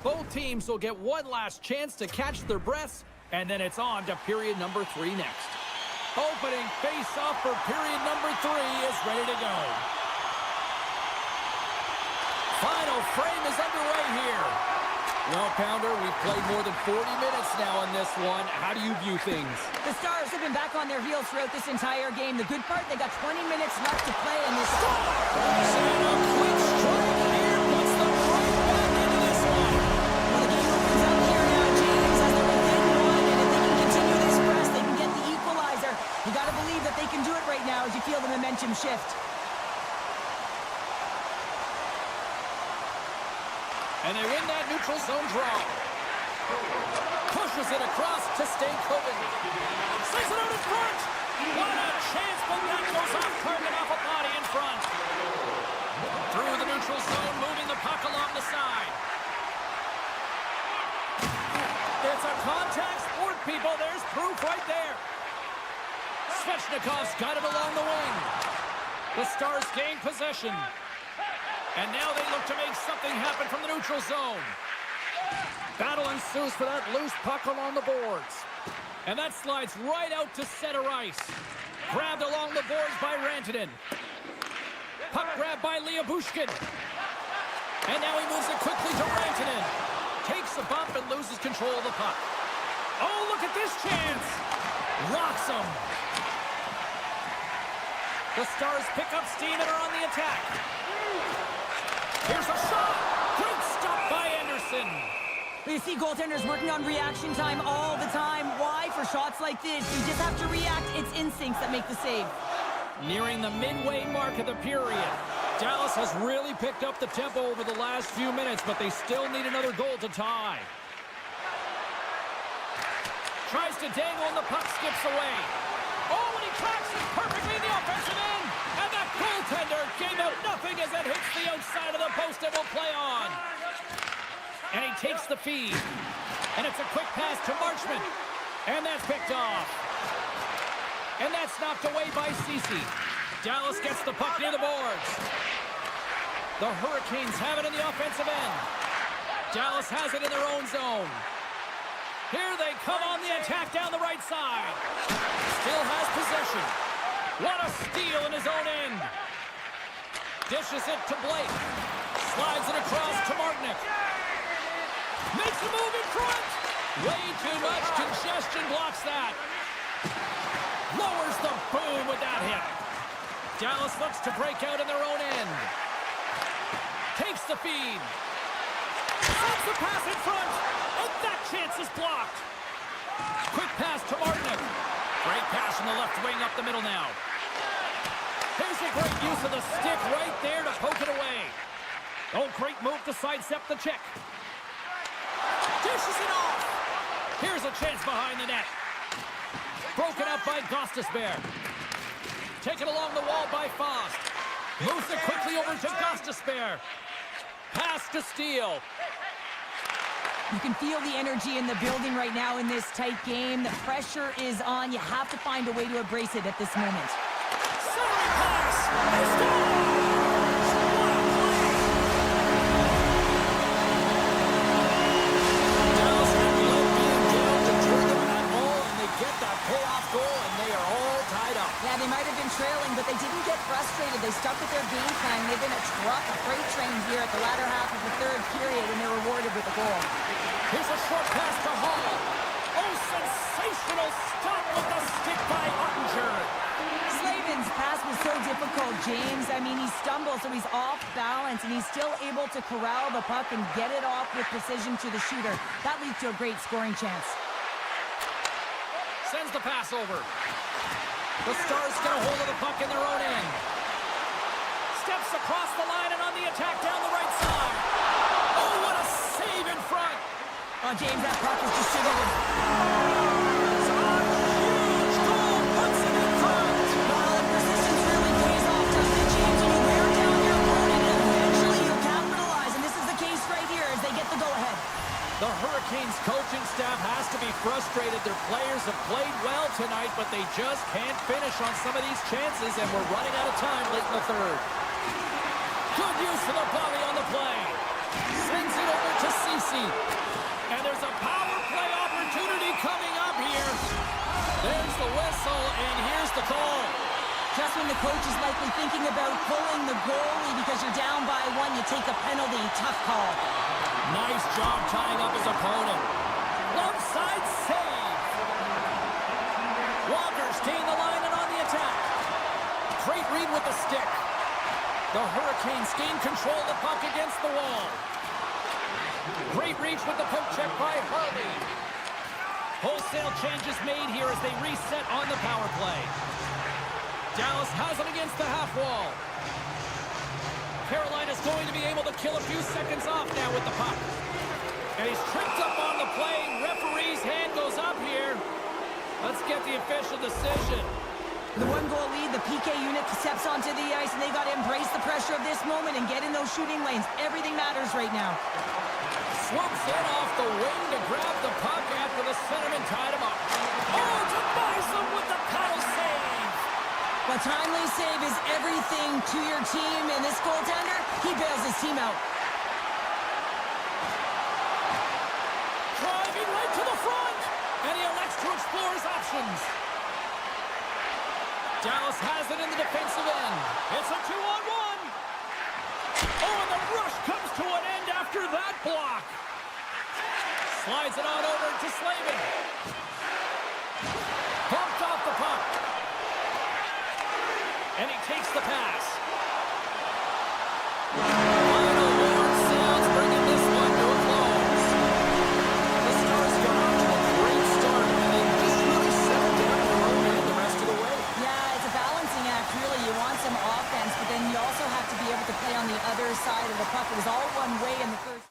Both teams will get one last chance to catch their breaths, and then it's on to period number 3 next. Opening face-off for period number 3 is ready to go. Final frame is underway here. Well, Pounder, we've played more than 40 minutes now in this one. How do you view things? The Stars have been back on their heels throughout this entire game. The good part, they got 20 minutes left to play in this. And a quick strike here puts them right back into this one. Well, the game opens up here now, James, as they're within one, and if they can continue this press, they can get the equalizer. You got to believe that they can do it right now as you feel the momentum shift. And they win that neutral zone draw. Pushes it across to Stankoven. Sends it out in front. What a chance, but that goes off target off a body in front. Through the neutral zone, moving the puck along the side. It's a contact sport, people. There's proof right there. Svechnikov's got it along the wing. The Stars gain possession. And now they look to make something happen from the neutral zone. Battle ensues for that loose puck along the boards. And that slides right out to center ice. Grabbed along the boards by Rantanen. Puck grabbed by Bushkin. And now he moves it quickly to Rantanen. Takes a bump and loses control of the puck. Oh, look at this chance. Rocks him. The Stars pick up steam and are on the attack. Here's a shot! Great stop by Anderson! You see goaltenders working on reaction time all the time. Why? For shots like this, you just have to react. It's instincts that make the save. Nearing the midway mark of the period. Dallas has really picked up the tempo over the last few minutes, but they still need another goal to tie. Tries to dangle and the puck skips away. Oh, and he tracks it perfectly in the offensive end! And that goaltender gave out nothing as it hits the outside of the post and will play on. And he takes the feed. And it's a quick pass to Marchman. And that's picked off. And that's knocked away by Cece. Dallas gets the puck near the boards. The Hurricanes have it in the offensive end. Dallas has it in their own zone. Here they come on the attack down the right side. Still has possession. What a steal in his own end. Dishes it to Blake. Slides it across to Martinick. Makes a move in front. Way too much congestion blocks that. Lowers the boom with that hit. Dallas looks to break out in their own end. Takes the feed. Sends the pass in front. And that chance is blocked. Quick pass to Martinick. Great pass from the left wing up the middle now. Here's a great use of the stick right there to poke it away. Oh, great move to sidestep the check. Dishes it off. Here's a chance behind the net. Broken up by Gostisbehere. Taken along the wall by Faust. Moves it quickly over to Gostisbehere. Pass to Steele. You can feel the energy in the building right now in this tight game. The pressure is on. You have to find a way to embrace it at this moment. Centering pass. He scores! Dallas had led being down to turn them that ball, and they get that payoff goal, and they are all tied up. Yeah, they might have been trailing, but they didn't get frustrated. They stuck with their game plan. They've been a truck, a freight train here at the latter half of the third period, and they're rewarded with a goal. Here's a short pass to Hall. Oh, sensational stop with the stick by Ottinger. Slavin's pass was so difficult, James. I mean, he stumbles, so he's off balance, and he's still able to corral the puck and get it off with precision to the shooter. That leads to a great scoring chance. Sends the pass over. The Stars get a hold of the puck in their own end. Steps across the line and on the attack down the right side. Oh, what a save in front. Oh, James, that puck is distributed. It's a huge goal. Puts it in front. Well, and persistence really pays off, doesn't it, James? When you wear down your opponent, and eventually you'll capitalize. And this is the case right here as they get the go-ahead. The Hurricanes coaching staff has to be frustrated. Their players have played well tonight, but they just can't finish on some of these chances, and we're running out of time late in the third. Good use of the body on the play. Sends it over to Cece. And there's a power play opportunity coming up here. There's the whistle, and here's the call. Just when the coach is likely thinking about pulling the goalie because you're down by one, you take a penalty. Tough call. Nice job tying up his opponent. Onside save. Walker's gained the line and on the attack. Great read with the stick. The Hurricanes gain control of the puck against the wall. Great reach with the poke check by Harvey. Wholesale changes made here as they reset on the power play. Dallas has it against the half wall. Carolina's going to be able to kill a few seconds off now with the puck. And he's tripped up on the play. Referee's hand goes up here. Let's get the official decision. The one-goal lead, the PK unit steps onto the ice, and they got to embrace the pressure of this moment and get in those shooting lanes. Everything matters right now. Swoops in off the wing to grab the puck after the centerman tied him up. Oh, Tobias with the paddle save. A timely save is everything to your team, and this goaltender, he bails his team out. Driving right to the front, and he elects to explore his options. Dallas has it in the defensive end. It's a 2-on-1. Oh, and the rush comes to an end after that block. Slides it on over to Slavin. Bumped off the puck. And he takes the pass. Final word sounds, bringing this one to a close. The Stars got off to a great start, and they just really settled down their own end the rest of the way. Yeah, it's a balancing act, really. You want some offense, but then you also have to be able to play on the other side of the puck. It was all one way in the first.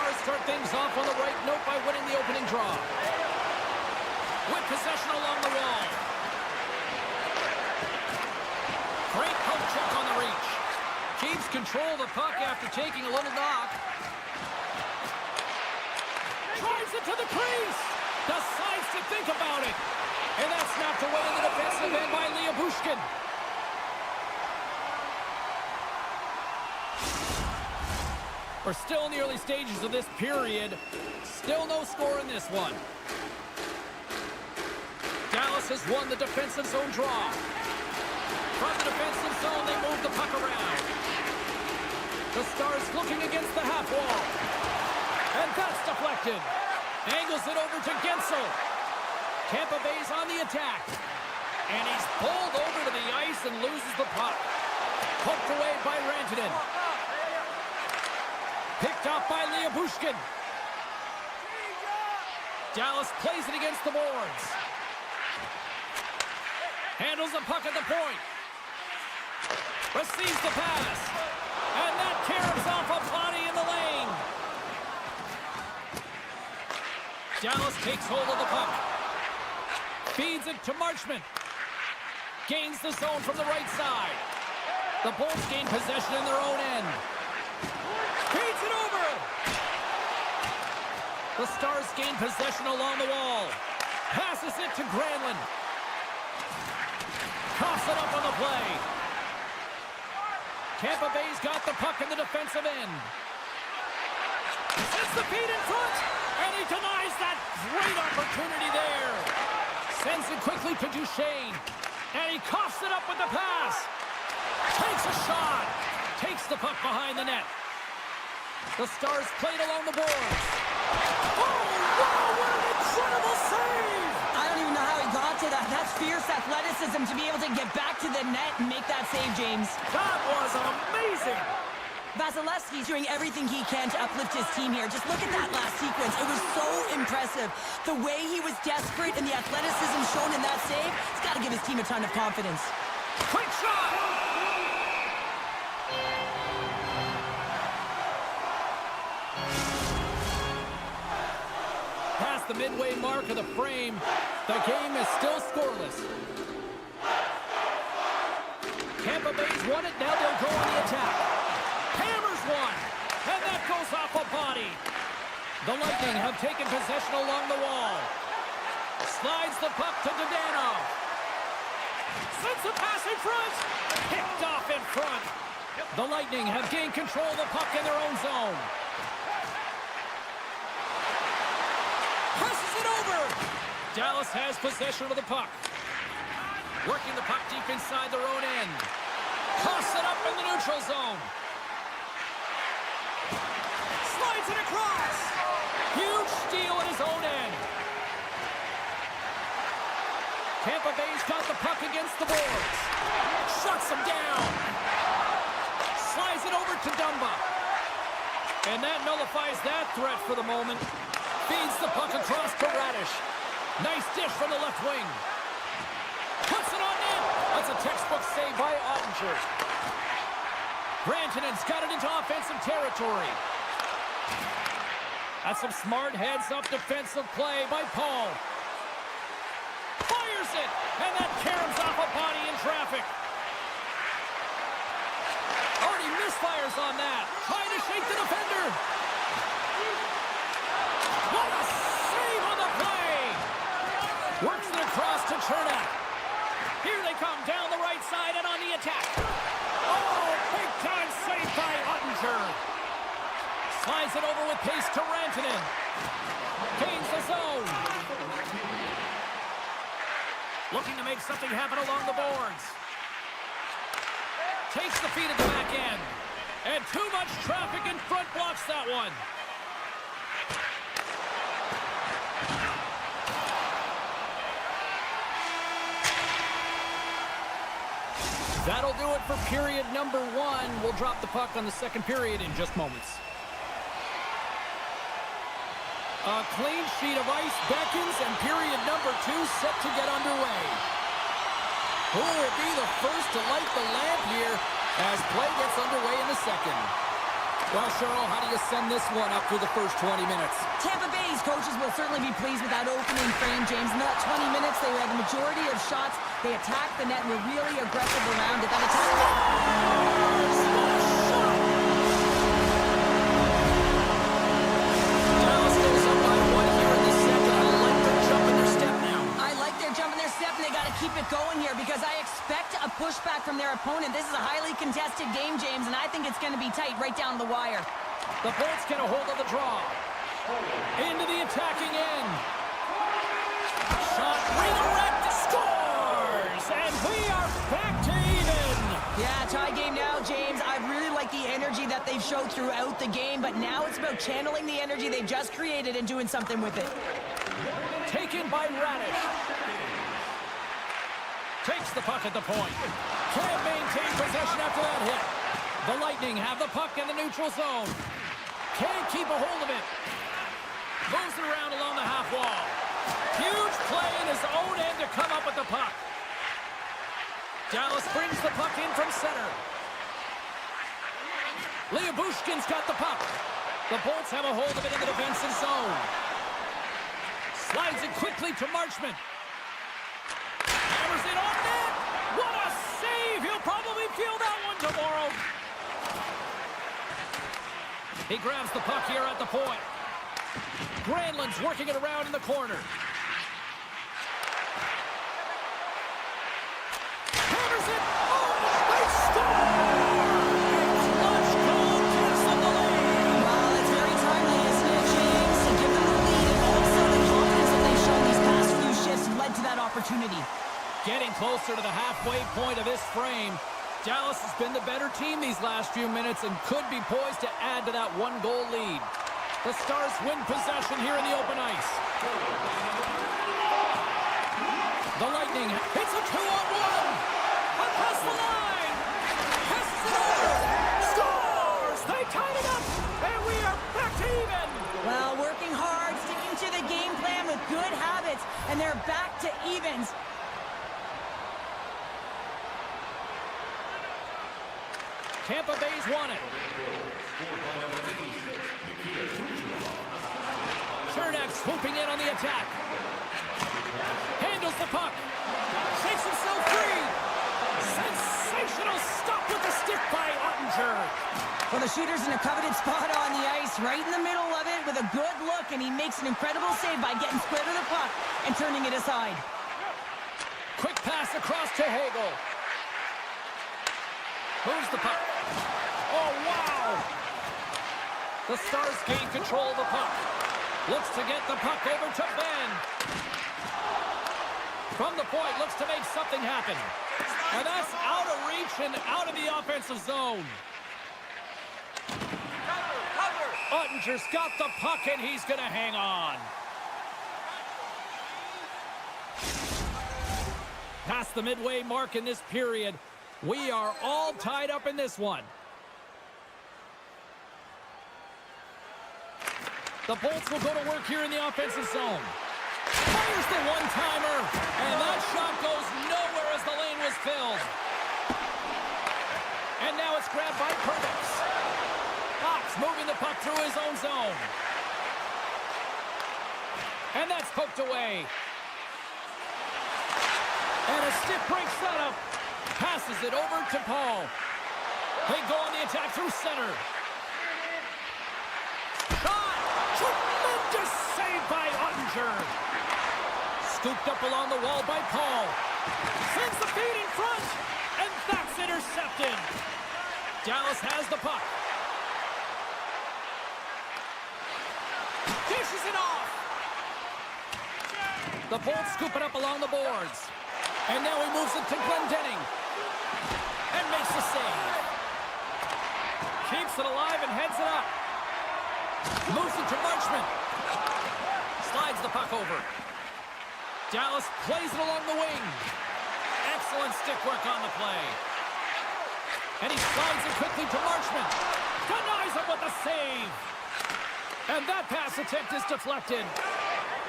Stars start things off on the right note by winning the opening draw. With possession along the wall. Great poke check on the reach. Keeps control of the puck after taking a little knock. Drives it to the crease. Decides to think about it. And that's snapped away in the defensive end by Bushkin. We're still in the early stages of this period. Still no score in this one. Dallas has won the defensive zone draw. From the defensive zone, they move the puck around. The Stars looking against the half wall. And that's deflected. Angles it over to Gensel. Tampa Bay's on the attack. And he's pulled over to the ice and loses the puck. Poked away by Rantanen. Picked up by Bushkin. Dallas plays it against the boards. Handles the puck at the point. Receives the pass. And that caroms off a body in the lane. Dallas takes hold of the puck. Feeds it to Marchment. Gains the zone from the right side. The Bolts gain possession in their own end. Feeds it over. The Stars gain possession along the wall. Passes it to Granlund. Coughs it up on the play. Tampa Bay's got the puck in the defensive end. Sets the feet in front. And he denies that great opportunity there. Sends it quickly to Duchesne. And he coughs it up with the pass. Takes a shot. Takes the puck behind the net. The Stars played along the boards. Oh, wow, what an incredible save! I don't even know how he got to that. That's fierce athleticism to be able to get back to the net and make that save, James. That was amazing! Vasilevsky's doing everything he can to uplift his team here. Just look at that last sequence. It was so impressive. The way he was desperate and the athleticism shown in that save, it's got to give his team a ton of confidence. Quick shot! Past the midway mark of the frame, the game is still scoreless. Tampa Bay's won it, now they'll go on the attack. Hammers one, and that goes off a body. The Lightning have taken possession along the wall. Slides the puck to Dadonov. Sends the pass in front. Picked off in front. The Lightning have gained control of the puck in their own zone. Passes it over. Dallas has possession of the puck. Working the puck deep inside their own end. Toss it up in the neutral zone. Slides it across. Huge steal at his own end. Tampa Bay's got the puck against the boards. Shuts him down. Slides it over to Dumba. And that nullifies that threat for the moment. Feeds the puck across to Radish. Nice dish from the left wing. Puts it on net. That's a textbook save by Ottinger. Rantanen's got it into offensive territory. That's some smart heads-up defensive play by Paul. Fires it, and that caroms off a body in traffic. Already misfires on that. Trying to shake the defender. What a save on the play. Works it across to Chernak. Here they come down the right side and on the attack. Oh, big-time save by Ottinger. Slides it over with pace to Rantanen. Gains the zone. Looking to make something happen along the boards. Takes the feed at the back end. And too much traffic in front blocks that one. That'll do it for period number one. We'll drop the puck on the second period in just moments. A clean sheet of ice beckons, and period number two set to get underway. Who will be the first to light the lamp here as play gets underway in the second? Well, Cheryl, how do you sum this one up through the first 20 minutes? Tampa Bay's coaches will certainly be pleased with that opening frame, James. In that 20 minutes, they had the majority of shots. They attacked the net and were really aggressive around it. That attack... Dallas goes up by one here in the second. I like their jump in their step now. I like their jump in their step, and they got to keep it going here because I expect a pushback from their opponent. This is a highly contested game, James, and I think it's going to be tight right down the wire. The Bolts get a hold of the draw. Into the attacking end. Shot, redirect, scores! And we are back to even. Yeah, tie game now, James. I really like the energy that they've showed throughout the game, but now it's about channeling the energy they've just created and doing something with it. Taken by Radish. Takes the puck at the point. Can't maintain possession after that hit. The Lightning have the puck in the neutral zone. Can't keep a hold of it. Moves it around along the half wall. Huge play in his own end to come up with the puck. Dallas brings the puck in from center. Liabushkin's got the puck. The Bolts have a hold of it in the defensive zone. Slides it quickly to Marchment. Hammers it on net. What a save! He'll probably feel that one tomorrow. He grabs the puck here at the point. Granlund's working it around in the corner. Hammers it. Oh, they score! Clutch goal gives them the lead. Wow, that's very timely, isn't it, James? To give them the lead and also the confidence that they've shown these past few shifts led to that opportunity. Getting closer to the halfway point of this frame. Dallas has been the better team these last few minutes and could be poised to add to that one-goal lead. The Stars win possession here in the open ice. The Lightning hits a 2-on-1. Across the line. Passes it over. Scores! They tied it up, and we are back to even. Well, working hard, sticking to the game plan with good habits, and they're back to evens. Tampa Bay's won it. Chernak swooping in on the attack. Handles the puck. Shakes himself free. Sensational stop with the stick by Ottinger. Well, the shooter's in a coveted spot on the ice, right in the middle of it with a good look, and he makes an incredible save by getting square to the puck and turning it aside. Quick pass across to Hagel. Moves the puck. Oh, wow! The Stars gain control of the puck. Looks to get the puck over to Ben. From the point, looks to make something happen. And that's out of reach and out of the offensive zone. Ottinger's got the puck, and he's going to hang on. Past the midway mark in this period. We are all tied up in this one. The Bolts will go to work here in the offensive zone. Fires the one-timer, and that shot goes nowhere as the lane was filled. And now it's grabbed by Perdix. Fox moving the puck through his own zone. And that's poked away. And a stiff break setup. Passes it over to Paul. They go on the attack through center. Shot! Tremendous save by Ottinger. Scooped up along the wall by Paul. Sends the feed in front. And that's intercepted. Dallas has the puck. Dishes it off. The Bolts scoop it up along the boards. And now he moves it to Glendening. And makes the save. Keeps it alive and heads it up. Moves it to Marchment. Slides the puck over. Dallas plays it along the wing. Excellent stick work on the play. And he slides it quickly to Marchment. Denies him with a save. And that pass attempt is deflected.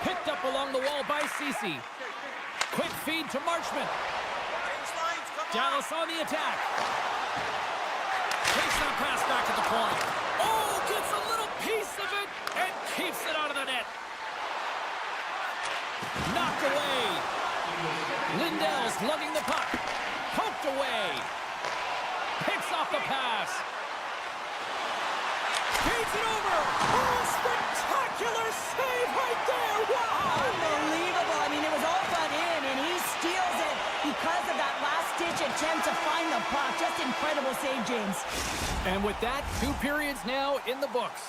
Picked up along the wall by Ceci. Quick feed to Marchment. Dallas on the attack. Takes that pass back to the point. Oh! Gets a little piece of it and keeps it out of the net. Knocked away. Lindell's lugging the puck. Poked away. Picks off the pass. Feeds it over. Oh, spectacular save right there. Wow. Unbelievable. I mean, it was all but in, and he steals it because of that last-ditch attempt to find the puck. Just incredible save, James. And with that, 2 periods now in the books.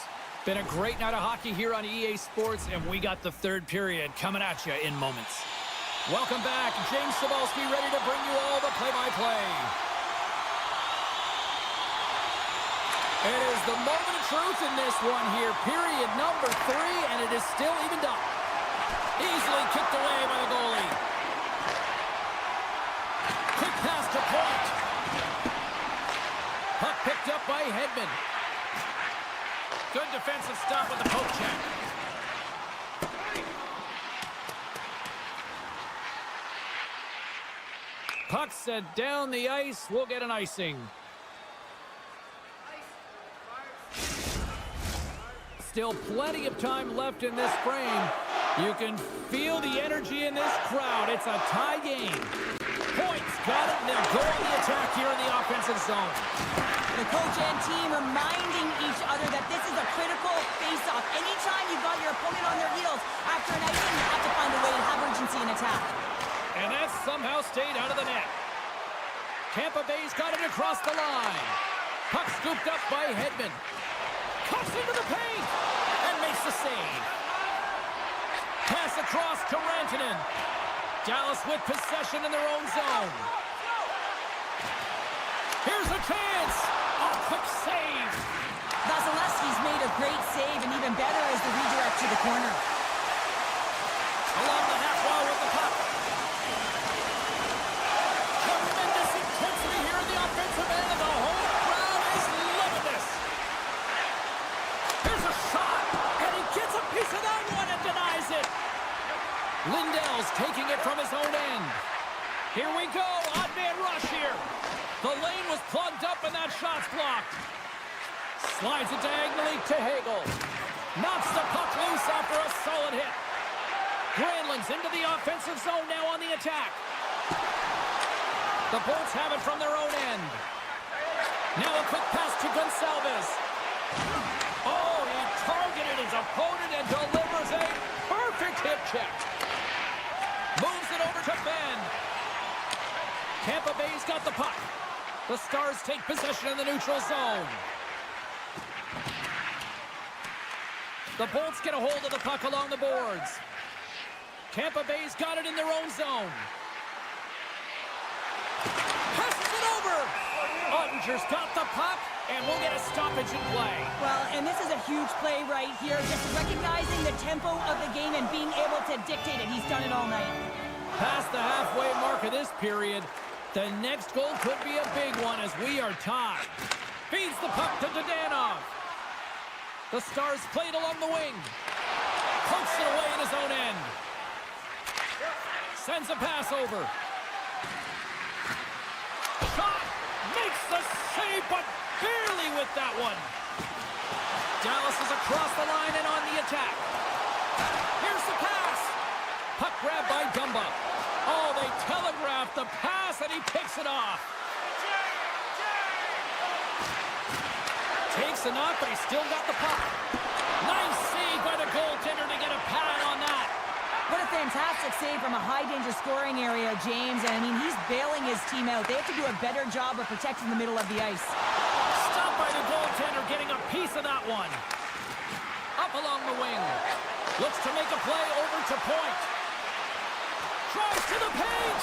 Been a great night of hockey here on EA Sports, and we got the 3rd period coming at you in moments. Welcome back. James Cebulski ready to bring you all the play-by-play. It is the moment of truth in this one here. Period number 3, and it is still evened up. Easily kicked away by the goalie. Quick pass to Point. Puck picked up by Hedman. Good defensive stop with the poke check. Puck sent down the ice. We'll get an icing. Still plenty of time left in this frame. You can feel the energy in this crowd. It's a tie game. Points got it, and they'll go on the attack here in the offensive zone. The coach and team reminding each other that this is a critical face-off. Anytime you've got your opponent on their heels after an icing, you have to find a way to have urgency in attack. And that somehow stayed out of the net. Tampa Bay's got it across the line. Puck scooped up by Hedman. Cuts into the paint and makes the save. Pass across to Rantanen. Dallas with possession in their own zone. Here's a chance. A quick save. Vasilevsky's made a great save, and even better is the redirect to the corner. Along the half wall with the puck. Tremendous intensity here in the offensive end, and the whole crowd is loving this. Here's a shot, and he gets a piece of that one and denies it. Lindell's taking it from his own end. Here we go, odd man rush here. The lane was plugged up and that shot's blocked. Slides it diagonally to Hagel. Knocks the puck loose after a solid hit. Granlund's into the offensive zone now on the attack. The Bolts have it from their own end. Now a quick pass to Gonçalves. Oh, he targeted his opponent and delivers a perfect hip check. Moves it over to Ben. Tampa Bay's got the puck. The Stars take possession in the neutral zone. The Bolts get a hold of the puck along the boards. Tampa Bay's got it in their own zone. Passes it over. Ottinger's got the puck, and we'll get a stoppage in play. Well, and this is a huge play right here, just recognizing the tempo of the game and being able to dictate it. He's done it all night. Past the halfway mark of this period, the next goal could be a big one as we are tied. Feeds the puck to Dadonov. The Stars played along the wing. Pokes it away in his own end. Sends a pass over. Shot! Makes the save, but barely with that one. Dallas is across the line and on the attack. Here's the pass. Puck grabbed by Dumba. Oh, they telegraphed the pass, and he picks it off. Takes a knock, but he's still got the puck. Nice save by the goaltender to get a pad on that. What a fantastic save from a high-danger scoring area, James. And, I mean, he's bailing his team out. They have to do a better job of protecting the middle of the ice. Stopped by the goaltender, getting a piece of that one. Up along the wing. Looks to make a play over to Point. Tries to the paint.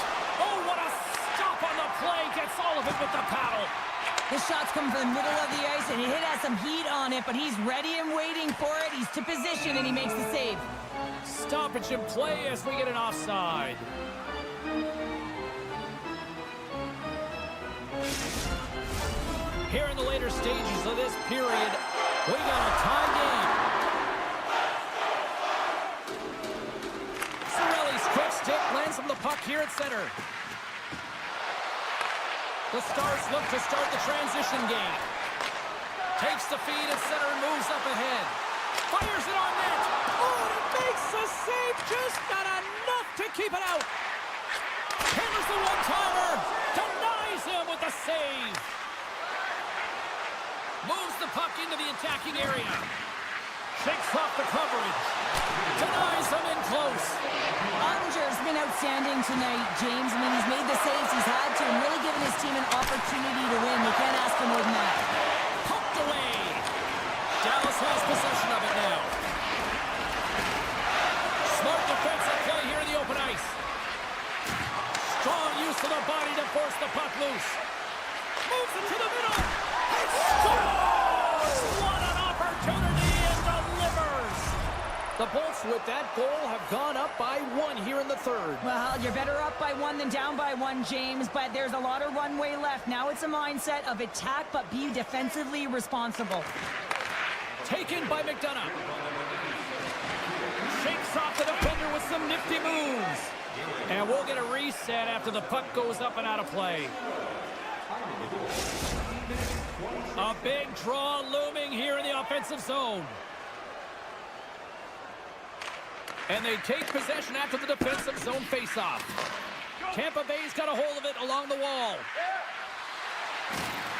Oh, what a stop on the play. Gets all of it with the paddle. The shot's coming from the middle of the ice, and it has some heat on it, but he's ready and waiting for it. He's to position, and he makes the save. Stoppage in play as we get an offside. Here in the later stages of this period, we got a tie game. Cirelli's quick stick lands him the puck here at center. The Stars look to start the transition game. Takes the feed at center and moves up ahead. Fires it on net. Oh, and it makes the save. Just not enough to keep it out. Hammers the one-timer. Denies him with the save. Moves the puck into the attacking area. Shakes off the coverage. Denies him in close. Ottinger's been outstanding tonight, James. I mean, he's made the saves he's had to and really given his team an opportunity to win. You can't ask for more than that. Pumped away. Dallas has possession of it now. Smart defensive play here in the open ice. Strong use of the body to force the puck loose. Moves it to the middle. He scores! What an opportunity, and delivers! The Bolts with that goal have gone up by 1 here in the third. Well, you're better up by 1 than down by 1, James, but there's a lot of runway left. Now it's a mindset of attack, but be defensively responsible. Taken by McDonough. Shakes off the defender with some nifty moves. And we'll get a reset after the puck goes up and out of play. A big draw looming here in the offensive zone. And they take possession after the defensive zone faceoff. Tampa Bay's got a hold of it along the wall.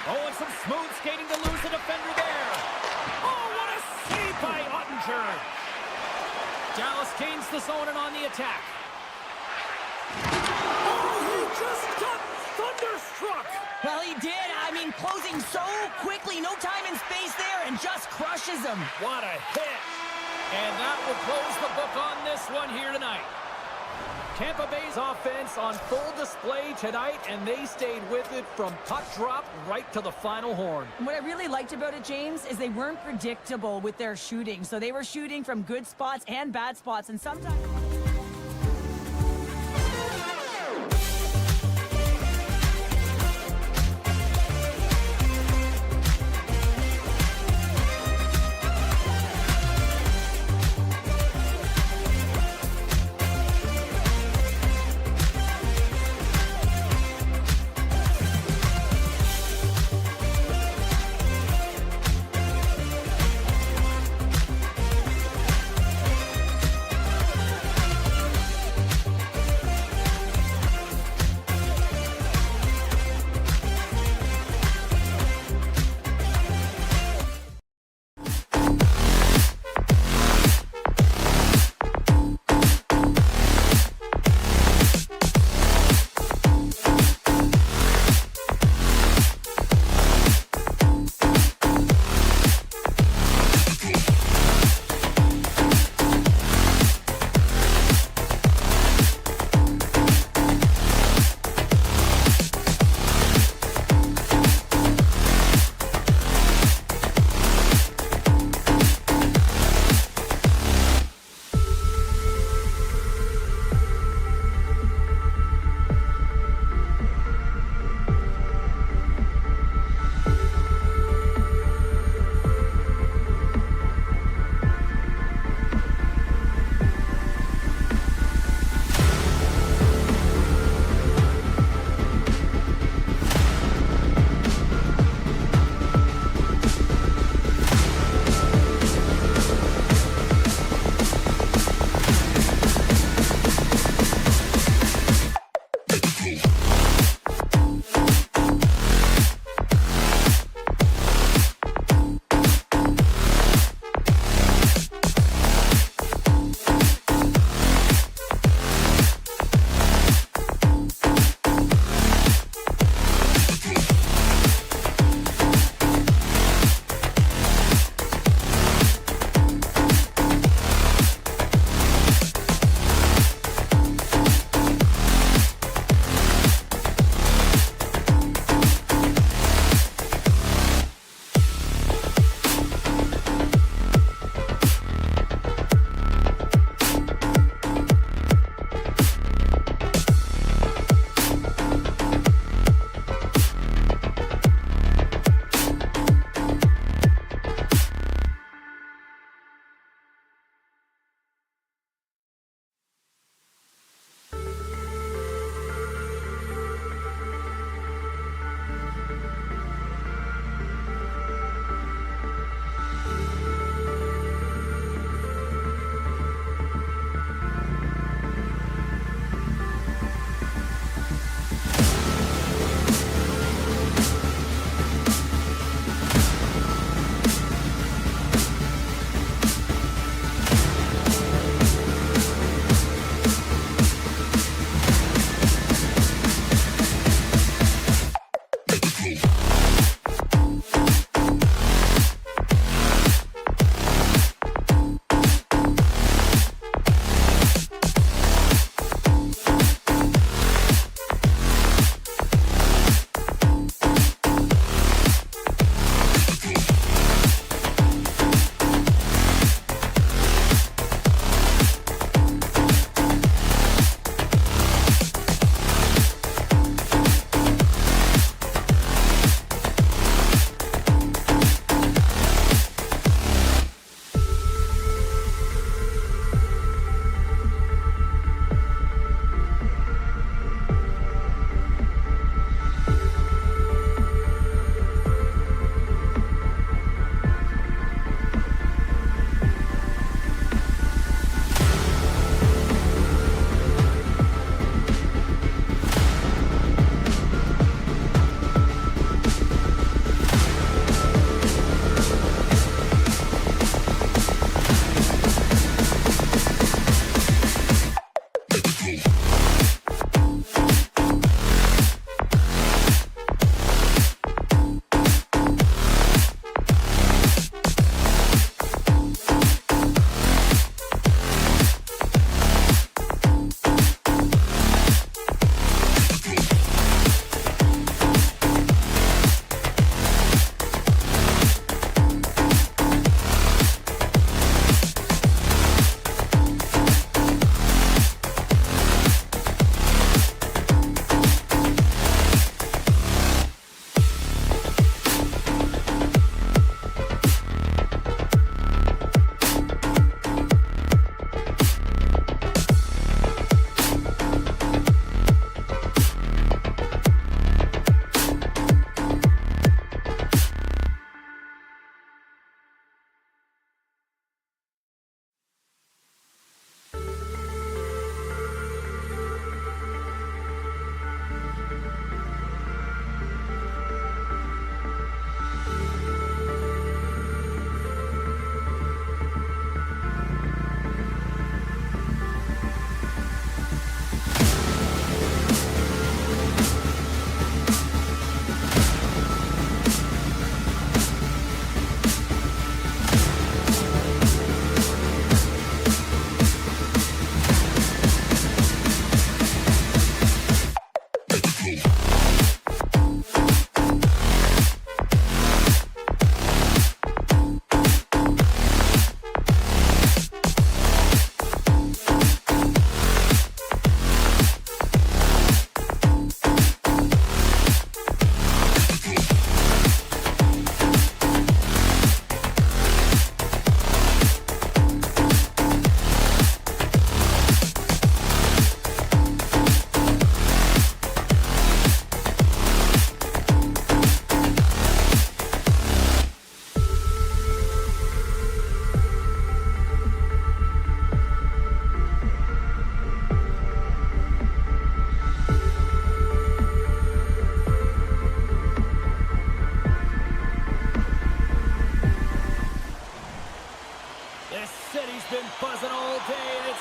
Oh, and some smooth skating to lose the defender there. Oh, what a save by Ottinger. Dallas gains the zone and on the attack. Oh, he just got thunderstruck. Well, he did. I mean, closing so quickly, no time and space there, and just crushes him. What a hit. And that will close the book on this one here tonight. Tampa Bay's offense on full display tonight, and they stayed with it from puck drop right to the final horn. What I really liked about it, James, is they weren't predictable with their shooting. So they were shooting from good spots and bad spots, and sometimes...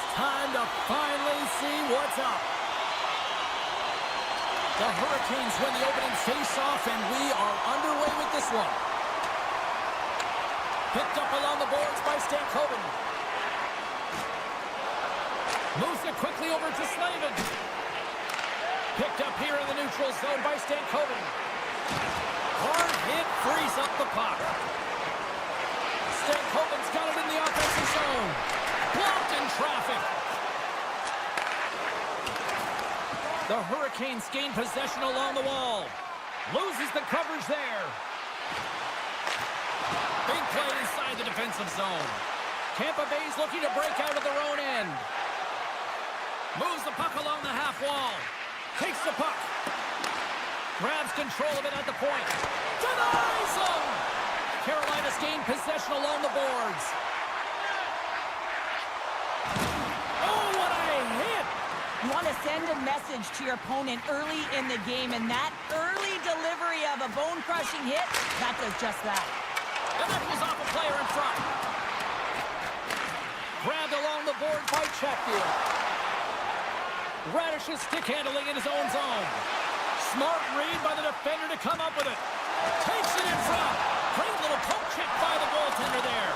It's time to finally see what's up. The Hurricanes win the opening face-off, and we are underway with this one. Picked up along the boards by Stankoven. Moves it quickly over to Slavin. Picked up here in the neutral zone by Stankoven. Hard hit frees up the puck. Stankoven's got it in the offensive zone. Blocked in traffic. The Hurricanes gain possession along the wall. Loses the coverage there. Big play inside the defensive zone. Tampa Bay's looking to break out of their own end. Moves the puck along the half wall. Takes the puck. Grabs control of it at the point. Denies them! Carolina's gained possession along the boards. Oh, what a hit! You want to send a message to your opponent early in the game, and that early delivery of a bone-crushing hit, that does just that. And that was off a player in front. Grabbed along the board by Chatfield. Radish's stick handling in his own zone. Smart read by the defender to come up with it. Takes it in front. Great little poke check by the goaltender there.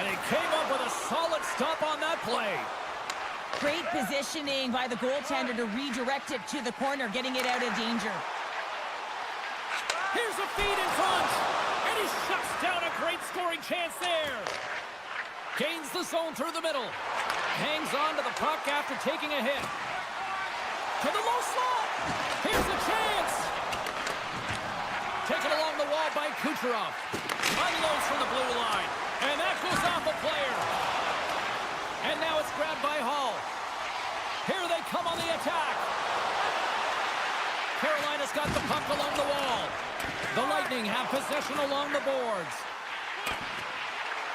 And he came up with a solid stop on that play. Great positioning by the goaltender to redirect it to the corner, getting it out of danger. Here's a feed in front. And he shuts down a great scoring chance there. Gains the zone through the middle. Hangs on to the puck after taking a hit. To the low slot. Here's a chance. Taken along the wall by Kucherov. Unloads from the blue line. And that goes off a player. And now it's grabbed by Hall. Here they come on the attack. Carolina's got the puck along the wall. The Lightning have possession along the boards.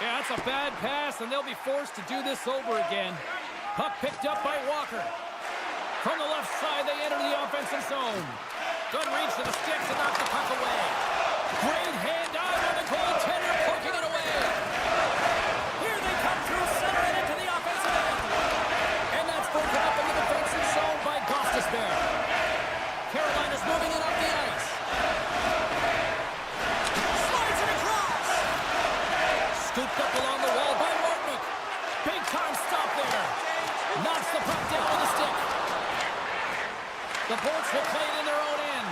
Yeah, that's a bad pass, and they'll be forced to do this over again. Puck picked up by Walker. From the left side, they enter the offensive zone. Good reach to the stick to knock the puck away. Great hand out on the goaltender, poking it away. Here they come through center and into the offensive end. And that's broken up in the defensive zone by Gostisbehere. Carolina's moving it up the ice. Slides it across. Scooped up along the wall by Martinick. Big time stop there. Knocks the puck down with a stick. The Bolts will play it in their own end.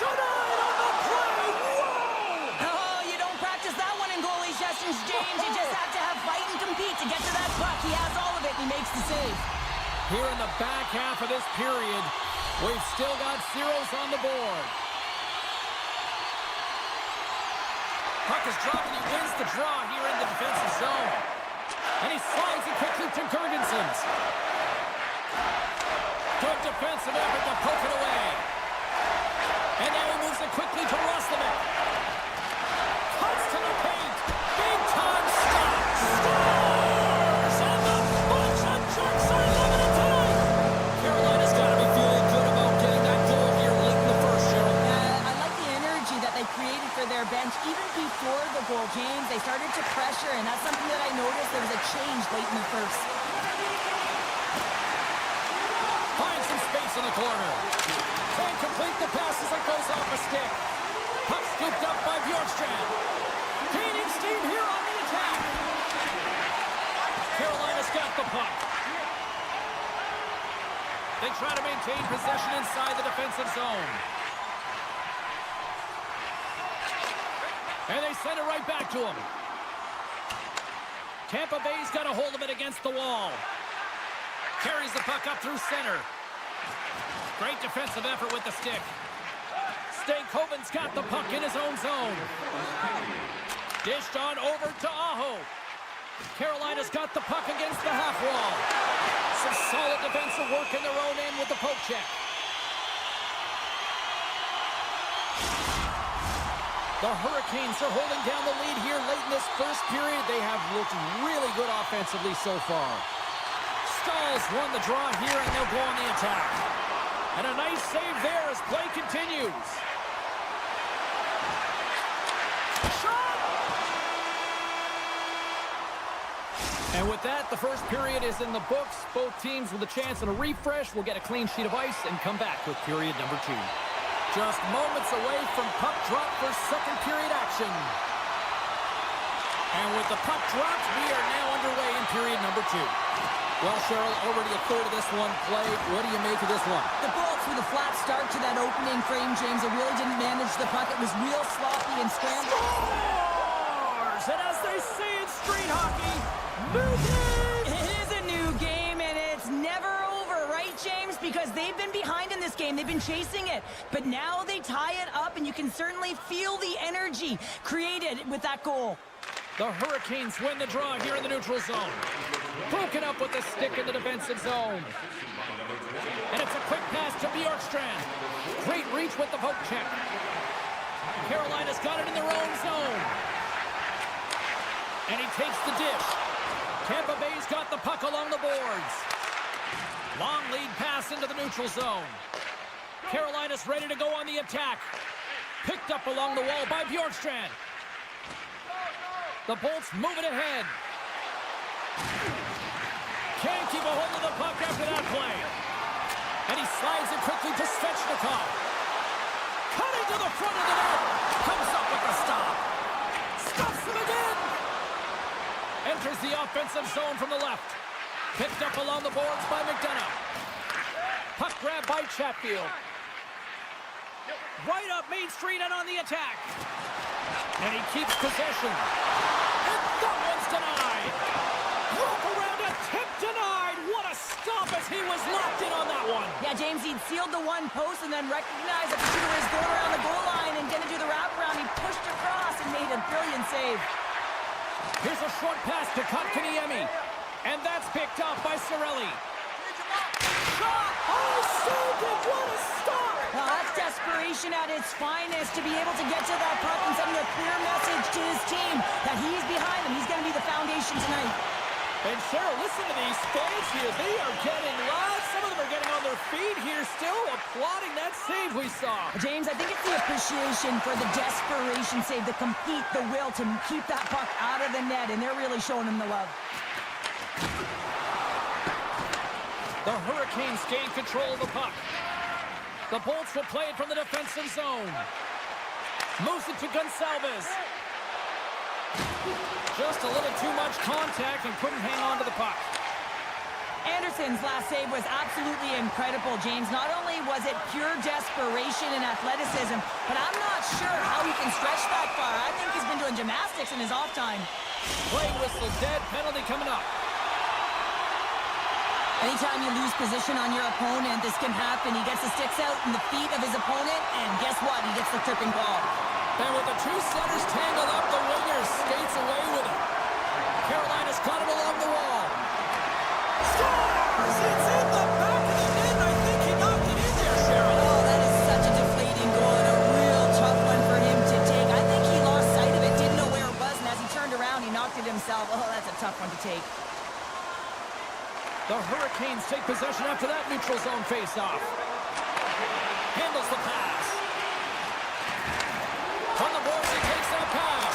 Denied on the play. Whoa! Oh, you don't practice that one in goalie sessions, James. You just have to have fight and compete to get to that puck. He has all of it, and he makes the save. Here in the back half of this period, we've still got zeros on the board. Puck is dropped, and he wins the draw here in the defensive zone. And he slides it quickly to Gergensons. Good defensive effort to poke it away. And now he moves it quickly to Roslovic. Cuts to the paint. Big time stop. Scores! And the bunch of jerks are limited tonight. Carolina's got to be feeling good about getting that goal here late in the first, Cheryl. I like the energy that they created for their bench. Even before the goal, James, they started to pressure, and that's something that I noticed. There was a change late in the first. Finds some space in the corner. Can't complete the pass as it goes off a stick. Puck scooped up by Bjorkstrand. Gaining steam here on the attack. Carolina's got the puck. They try to maintain possession inside the defensive zone. And they send it right back to him. Tampa Bay's got a hold of it against the wall. Carries the puck up through center. Great defensive effort with the stick. Stankoven's got the puck in his own zone. Dished on over to Aho. Carolina's got the puck against the half wall. Some solid defensive work in their own end with the poke check. The Hurricanes are holding down the lead here late in this first period. They have looked really good offensively so far. Stahls won the draw here, and they'll go on the attack. And a nice save there as play continues. Shot! And with that, the first period is in the books. Both teams with a chance at a refresh will get a clean sheet of ice and come back with period number 2. Just moments away from puck drop for second period action. And with the puck dropped, we are now underway in period number 2. Well, Cheryl, already a third of this one played. What do you make of this one? The Bolts with a flat start to that opening frame, James. They really didn't manage the puck. It was real sloppy and scrambled. Scores! And as they say in street hockey, new game! It is a new game, and it's never over, right, James? Because they've been behind in this game. They've been chasing it. But now they tie it up, and you can certainly feel the energy created with that goal. The Hurricanes win the draw here in the neutral zone. Broken up with the stick in the defensive zone. And it's a quick pass to Bjorkstrand. Great reach with the poke check. Carolina's got it in their own zone. And he takes the dish. Tampa Bay's got the puck along the boards. Long lead pass into the neutral zone. Carolina's ready to go on the attack. Picked up along the wall by Bjorkstrand. The Bolts move it ahead. Can't keep a hold of the puck after that play. And he slides it quickly to Svechnikov. Cutting to the front of the net. Comes up with the stop. Stops him again. Enters the offensive zone from the left. Picked up along the boards by McDonough. Puck grab by Chatfield. Right up Main Street and on the attack. And he keeps possession. And that one's denied. Rope around a tip denied. What a stop as he was locked in on that one. Yeah, James, he'd sealed the one post and then recognized that the shooter was going around the goal line and didn't do the wraparound. He pushed across and made a brilliant save. Here's a short pass to Kotkaniemi. And that's picked up by Cirelli. Shot! Oh, saved it! What a stop! Well, that's desperation at its finest to be able to get to that puck and sending a clear message to his team that he's behind them. He's going to be the foundation tonight. And Cheryl, listen to these fans here. They are getting loud. Some of them are getting on their feet here, still applauding that save we saw. James, I think it's the appreciation for the desperation save, the compete, the will to keep that puck out of the net, and they're really showing him the love. The Hurricanes gain control of the puck. The Bolts will play it from the defensive zone. Moves it to Gonsalves. Just a little too much contact and couldn't hang on to the puck. Anderson's last save was absolutely incredible, James. Not only was it pure desperation and athleticism, but I'm not sure how he can stretch that far. I think he's been doing gymnastics in his off time. Play whistle dead, penalty coming up. Anytime you lose position on your opponent, this can happen. He gets the sticks out in the feet of his opponent, and guess what? He gets the tripping ball. And with the two centers tangled up, the winger skates away with it. Carolina's got it along the wall. Scores! It's in the back of the net. I think he knocked it in there, Cheryl. Oh, that is such a deflating goal and a real tough one for him to take. I think he lost sight of it, didn't know where it was, and as he turned around, he knocked it himself. Oh, that's a tough one to take. The Hurricanes take possession after that neutral zone face-off. Handles the pass. From the boards, he takes that pass.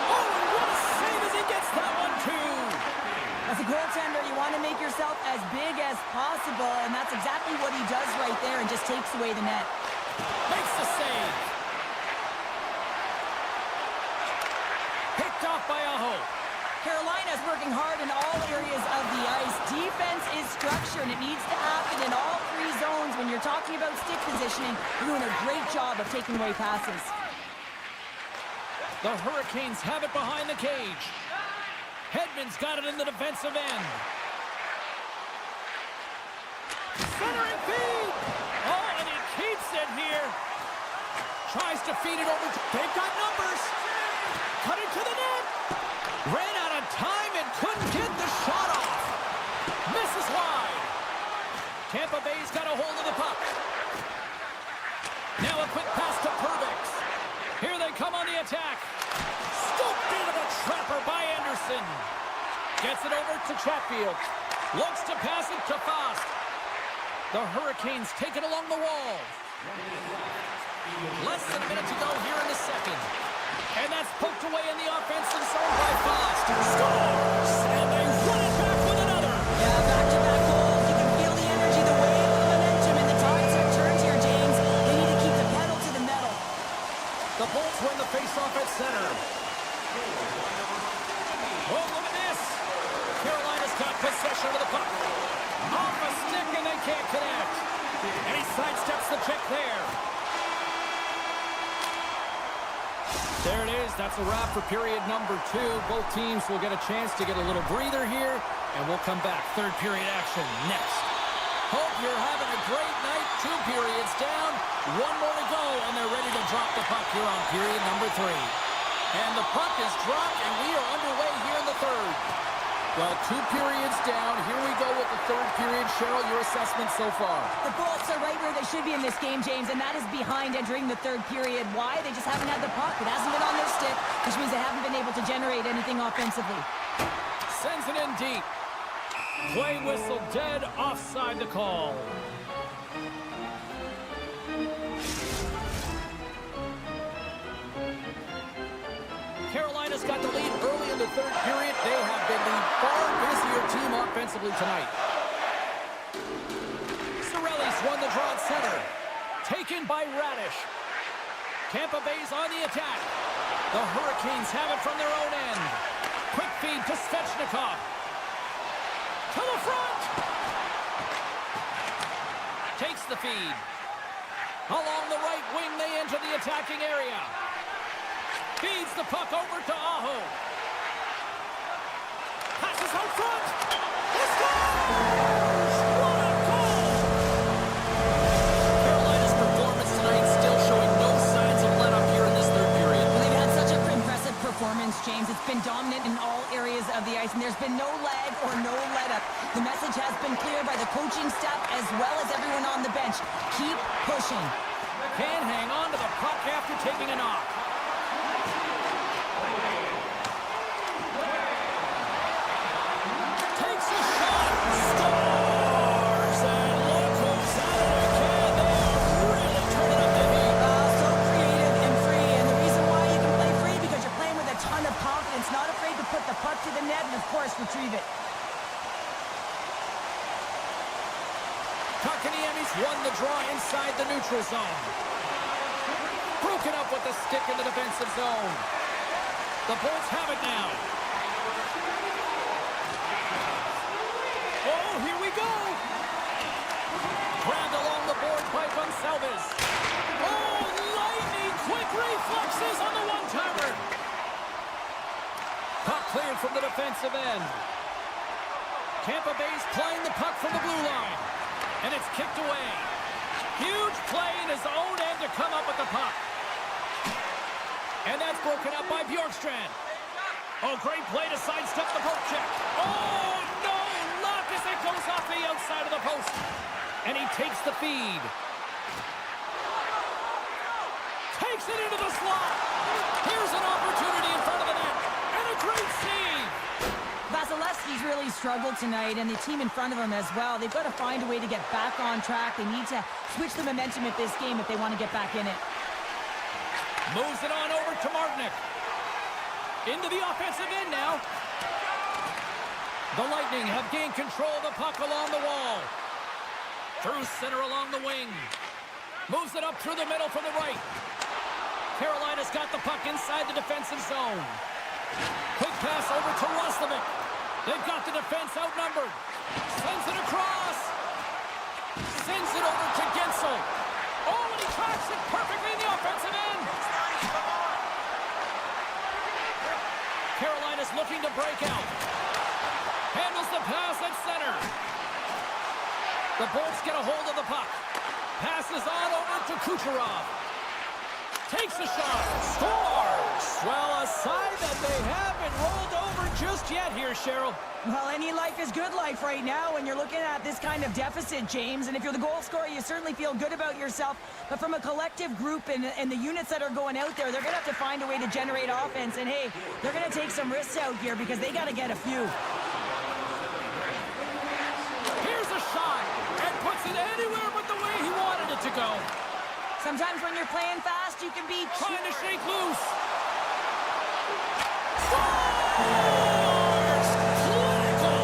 Oh, and what a save as he gets that one, too. As a goaltender, you want to make yourself as big as possible, and that's exactly what he does right there and just takes away the net. Makes the save. Picked off by Aho. Carolina's working hard in all areas of the ice. Defense is structure, and it needs to happen in all three zones. When you're talking about stick positioning, you're doing a great job of taking away passes. The Hurricanes have it behind the cage. Hedman's got it in the defensive end. Centering feed! Oh, and he keeps it here. Tries to feed it over. They've got numbers. Cut it to the net. Ran out of time and couldn't get the shot off. Misses wide. Tampa Bay's got a hold of the puck. Now a quick pass to Perbix. Here they come on the attack. Scooped into the trapper by Anderson. Gets it over to Chatfield. Looks to pass it to Fast. The Hurricanes take it along the wall. Less than a minute to go here in the second. And that's poked away in the offensive zone by Fast. Scores! And they run it possession of the puck. Off a stick, and they can't connect. And he sidesteps the check there. There it is. That's a wrap for period number 2. Both teams will get a chance to get a little breather here, and we'll come back. Third period action next. Hope you're having a great night. 2 periods down. 1 more to go, and they're ready to drop the puck here on period number 3. And the puck is dropped, and we are underway here in the third. Well, 2 periods down. Here we go with the third period. Cheryl, your assessment so far? The Bolts are right where they should be in this game, James, and that is behind entering the third period. Why? They just haven't had the puck. It hasn't been on their stick, which means they haven't been able to generate anything offensively. Sends it in deep. Play whistle dead, offside the call. Carolina's got the lead early in the third period. They have been the far busier team offensively tonight. Cirelli's won the draw at center. Taken by Radish. Tampa Bay's on the attack. The Hurricanes have it from their own end. Quick feed to Svechnikov. To the front. Takes the feed. Along the right wing, they enter the attacking area. Feeds the puck over to Aho. Passes out front. He scores! What a goal! Carolina's performance tonight still showing no signs of let-up here in this third period. Well, they've had such an impressive performance, James. It's been dominant in all areas of the ice, and there's been no lag or no let-up. The message has been clear by the coaching staff as well as everyone on the bench. Keep pushing. Can't hang on to the puck after taking a knock. Takes a shot. Scores! And look who's at it again. They are really turning up the heat. So creative and free, and the reason why you can play free because you're playing with a ton of confidence, not afraid to put the puck to the net and, of course, retrieve it. Kotkaniemi's won the draw inside the neutral zone. Broken up with the stick in the defensive zone. The Bolts have it now. Oh, here we go. Grabbed along the board by Gonsalves. Oh, lightning quick reflexes on the one-timer. Puck cleared from the defensive end. Tampa Bay's playing the puck from the blue line. And it's kicked away. Huge play in his own end to come up with the puck. And that's broken up by Bjorkstrand. Oh, great play to sidestep the poke check. Oh, no luck as it goes off the outside of the post. And he takes the feed. Takes it into the slot. Here's an opportunity in front of the net. And a great save. Vasilevsky's really struggled tonight, and the team in front of him as well. They've got to find a way to get back on track. They need to switch the momentum of this game if they want to get back in it. Moves it on over to Martinick. Into the offensive end now. The Lightning have gained control of the puck along the wall. Through center along the wing. Moves it up through the middle from the right. Carolina's got the puck inside the defensive zone. Quick pass over to Roslovic. They've got the defense outnumbered. Sends it across. Sends it over to Gensel. Oh, and he tracks it perfectly in the offensive end. Carolina's looking to break out. Handles the pass at center. The Bolts get a hold of the puck. Passes on over to Kucherov. Takes a shot. Scores! Well, a sign that they haven't rolled over just yet here, Cheryl. Well, any life is good life right now when you're looking at this kind of deficit, James. And if you're the goal scorer, you certainly feel good about yourself. But from a collective group and the units that are going out there, they're going to have to find a way to generate offense. And, hey, they're going to take some risks out here because they got to get a few. Here's a shot. And puts it anywhere but the way he wanted it to go. Sometimes when you're playing fast, you can be trying to shake loose. Scores! Clinical!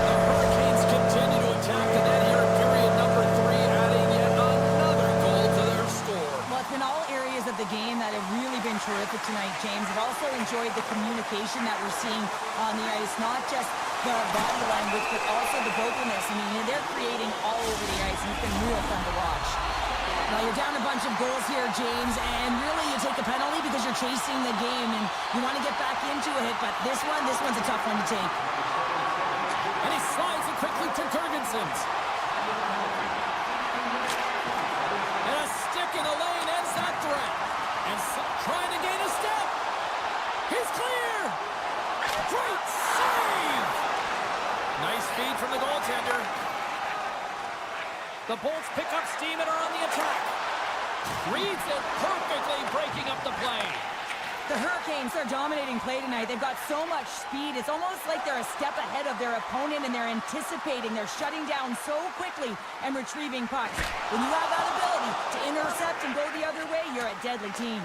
The Hurricanes continue to attack the net here in period number 3, adding yet another goal to their score. Well, it's been all areas of the game that have really been terrific tonight, James. I've also enjoyed the communication that we're seeing on the ice, not just the body language, but also the vocalness. I mean, they're creating all over the ice, and it's been real fun to watch. Well, you're down a bunch of goals here, James, and really you take a penalty because you're chasing the game, and you want to get back into it, but this one's a tough one to take. And he slides it quickly to Girgensons. And a stick in the lane ends that threat. And trying to gain a step. He's clear. Great save. Nice feed from the goaltender. The Bolts pick up steam and are on the attack. Reads it perfectly, breaking up the play. The Hurricanes are dominating play tonight. They've got so much speed. It's almost like they're a step ahead of their opponent, and they're anticipating. They're shutting down so quickly and retrieving pucks. When you have that ability to intercept and go the other way, you're a deadly team.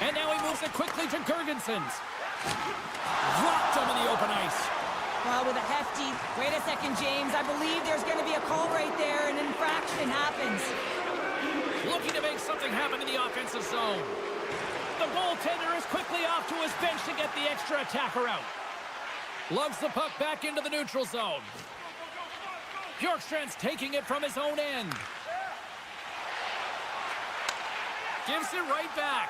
And now he moves it quickly to Girgensons. Dropped him in the open ice. Well, with a hefty, wait a second, James, I believe there's going to be a call right there. An infraction happens. Looking to make something happen in the offensive zone. The goaltender is quickly off to his bench to get the extra attacker out. Lugs the puck back into the neutral zone. Bjorkstrand's taking it from his own end. Gives it right back.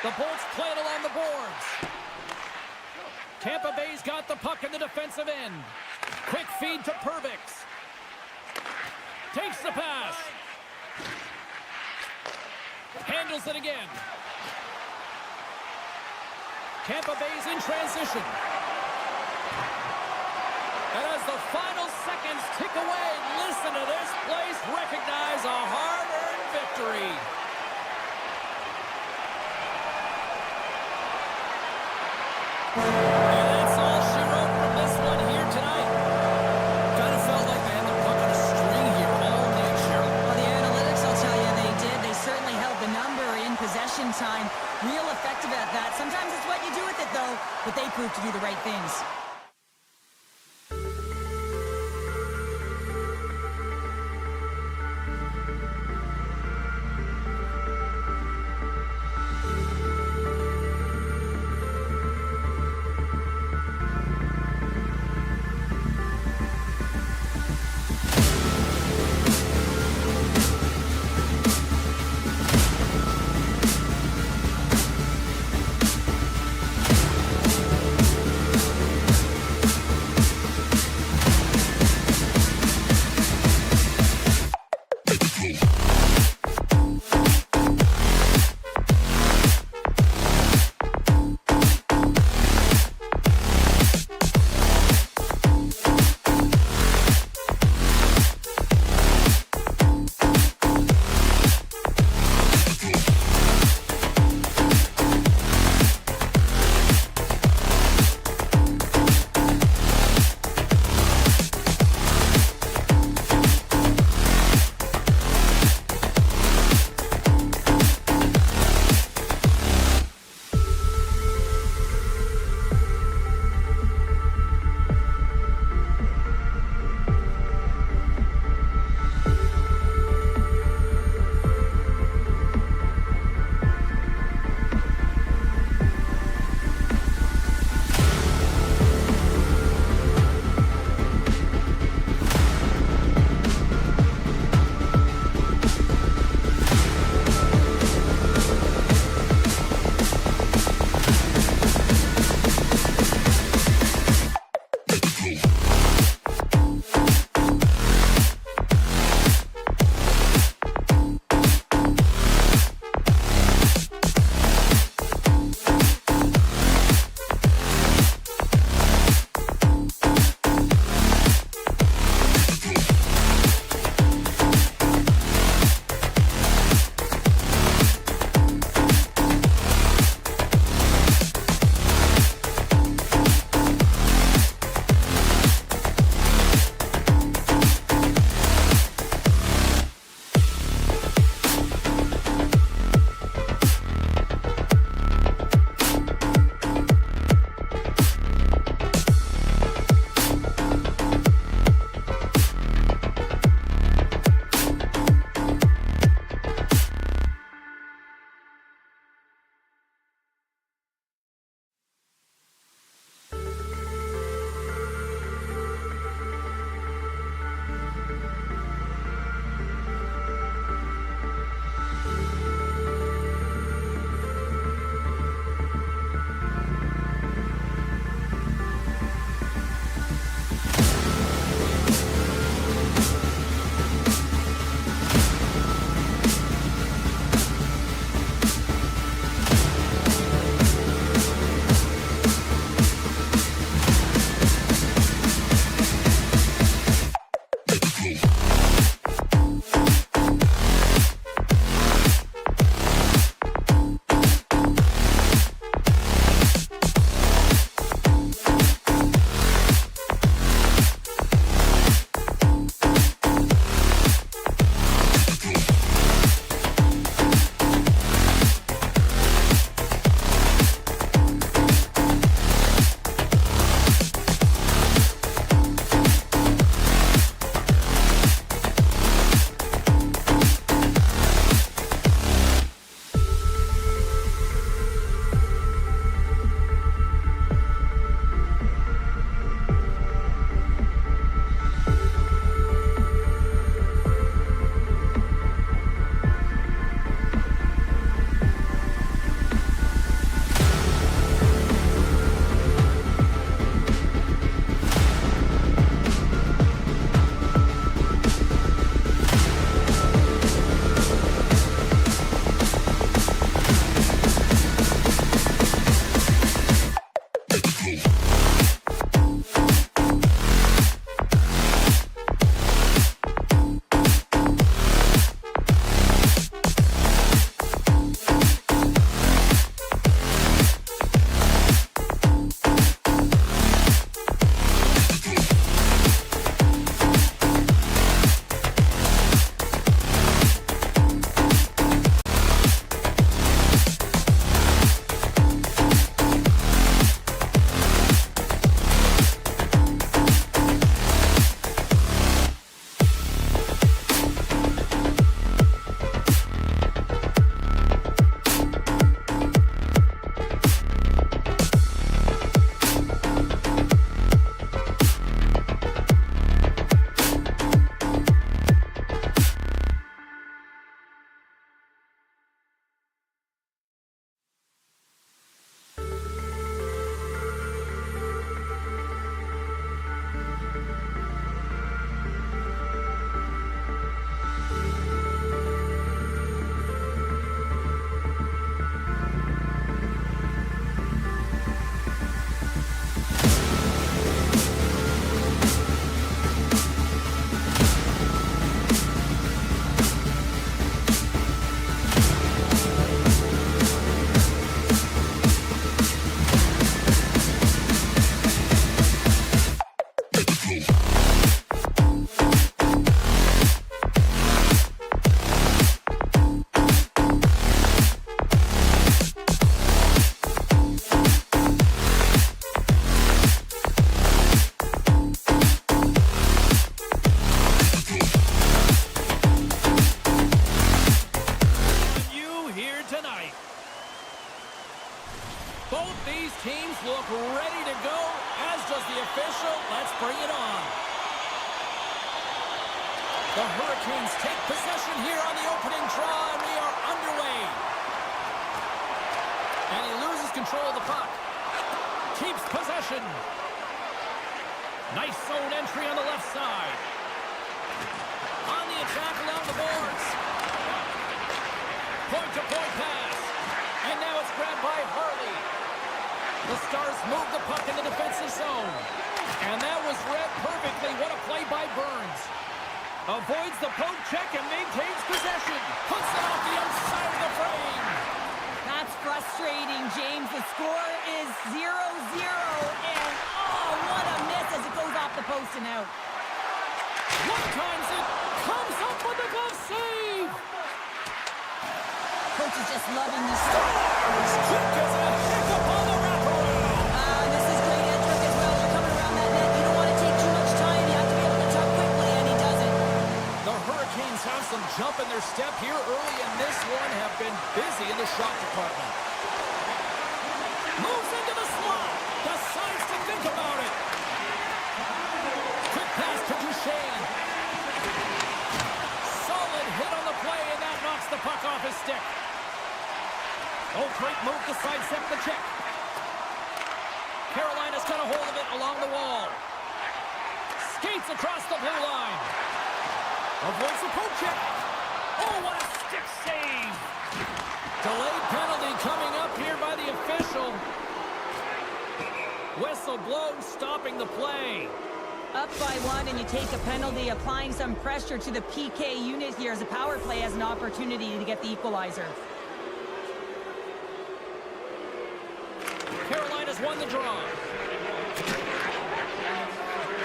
The Bolts play it along the boards. Tampa Bay's got the puck in the defensive end. Quick feed to Pervix. Takes the pass. Handles it again. Tampa Bay's in transition. And as the final seconds tick away, listen to this place recognize a hard-earned victory. And that's all she wrote from this one here tonight. Kind of felt like they had the puck on a string here all night, Cheryl. Well, the analytics will tell you they did. They certainly held the number in possession time. Real effective at that. Sometimes it's what you do with it, though, but they proved to do the right things. Both these teams look ready to go, as does the official. Let's bring it on. The Hurricanes take possession here on the opening draw, and we are underway. And he loses control of the puck. Keeps possession. Nice zone entry on the left side. On the attack along the boards. Point-to-point pass. And now it's grabbed by Harley. The Stars move the puck in the defensive zone. And that was read perfectly. What a play by Burns. Avoids the poke check and maintains possession. Puts it off the outside of the frame. That's frustrating, James. The score is 0-0. And, oh, what a miss as it goes off the post and out. One times it comes up with a glove save. Coach is just loving these Stars kick is a hiccup on the wraparound. This is great edge work as well. You're coming around that net. You don't want to take too much time. You have to be able to tuck quickly, and he does it. The Hurricanes have some jump in their step here early in this one, have been busy in the shot department. Moves into the slot. Decides to think about it. Quick pass to Duchesne. Solid hit on the play, and that knocks the puck off his stick. Oh, great move to sidestep the check. Carolina's got a hold of it along the wall. Skates across the blue line. Avoids the poke check. Oh, what a stick save. Delayed penalty coming up here by the official. Whistle blown, stopping the play. Up by one, and you take a penalty, applying some pressure to the PK unit here as the power play has an opportunity to get the equalizer. Carolina's won the draw.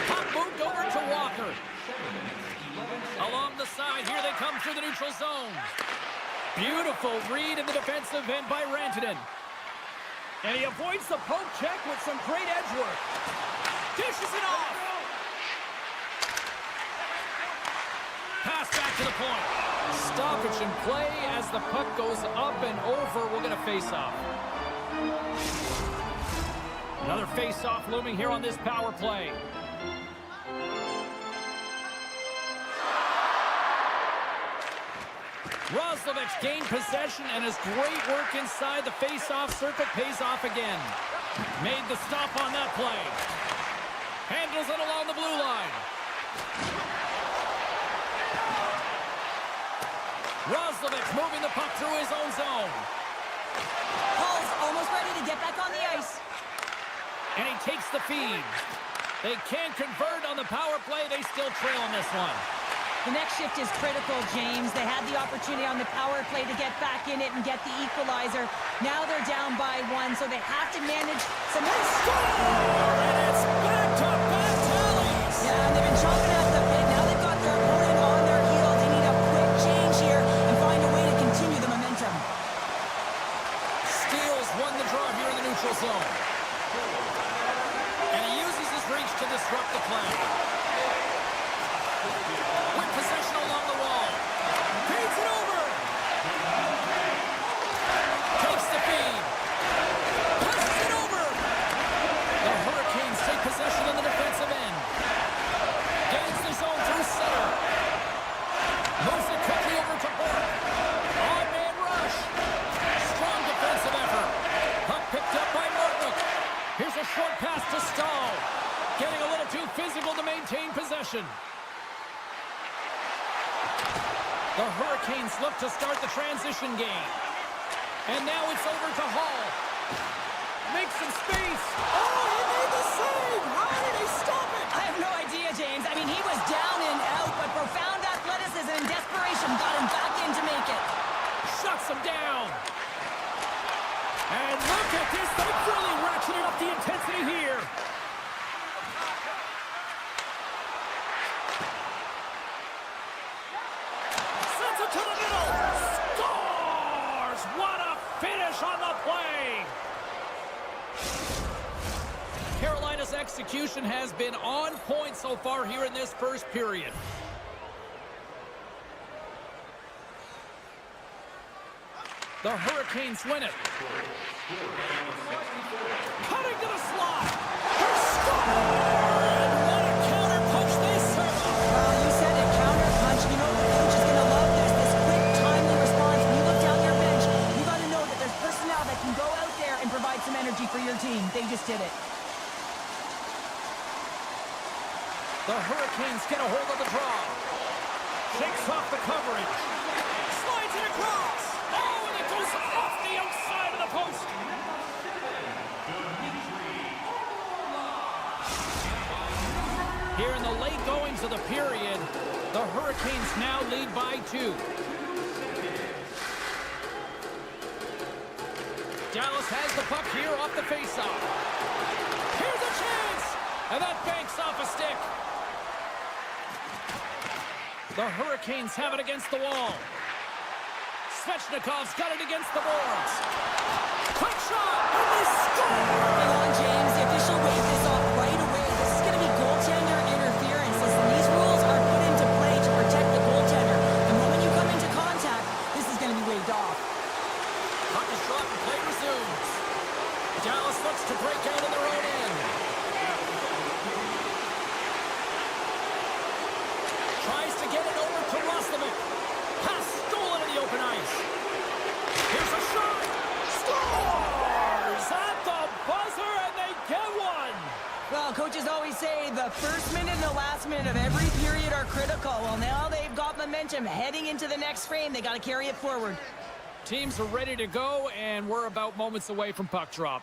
Puck moved over to Walker. Along the side, here they come through the neutral zone. Beautiful read in the defensive end by Rantanen. And he avoids the poke check with some great edge work. Dishes it off. Pass back to the point. Stoppage in play as the puck goes up and over. We'll get a face-off. Another face-off looming here on this power play. Roslovic gained possession, and his great work inside the face-off circuit pays off again. Made the stop on that play. Handles it along the blue line. Roslovic moving the puck through his own zone. Hall's almost ready to get back on the ice. And he takes the feed. They can't convert on the power play. They still trail in this one. The next shift is critical, James. They had the opportunity on the power play to get back in it and get the equalizer. Now they're down by one, so they have to manage some... And it's back-to-back tallies! Yeah, and they've been chomping at the bit. Now they've got their opponent on their heels. They need a quick change here and find a way to continue the momentum. Steals won the draw here in the neutral zone. And he uses his reach to disrupt the play. With possession along the wall. Feeds it over. Takes the feed. Passes it over. The Hurricanes take possession in the defensive end. Gains the zone through center. Moves it quickly over to Bork. On-man rush. Strong defensive effort. Puck picked up by Martwick. Here's a short pass to Stahl. Getting a little too physical to maintain possession. The Hurricanes look to start the transition game. And now it's over to Hall. Makes some space. Oh, he made the save! How did he stop it? I have no idea, James. I mean, he was down and out, but profound athleticism and desperation got him back in to make it. Shuts him down. And look at this. They've really ratcheted up the intensity here. To the middle, scores! What a finish on the play! Carolina's execution has been on point so far here in this first period. The Hurricanes win it. provide some energy for your team. They just did it. The Hurricanes get a hold of the draw. Shakes off the coverage. Slides it across. Oh, and it goes off the outside of the post. Here in the late goings of the period, the Hurricanes now lead by 2. Dallas has the puck here off the faceoff. Here's a chance! And that banks off a stick. The Hurricanes have it against the wall. Svechnikov's got it against the boards. Quick shot! And they score! Hang on, James. The official waved this off right away. This is going to be goaltender interference. Listen, these rules are put into play to protect the goaltender. The moment you come into contact, this is going to be waved off. Puck is dropped and play resumes. Dallas looks to break out in their own end. Tries to get it over to Roslovic. Pass stolen in the open ice. Here's a shot. Scores at the buzzer, and they get one. Well, coaches always say the first minute and the last minute of every period are critical. Well, now they've got momentum heading into the next frame. They got to carry it forward. Teams are ready to go, and we're about moments away from puck drop.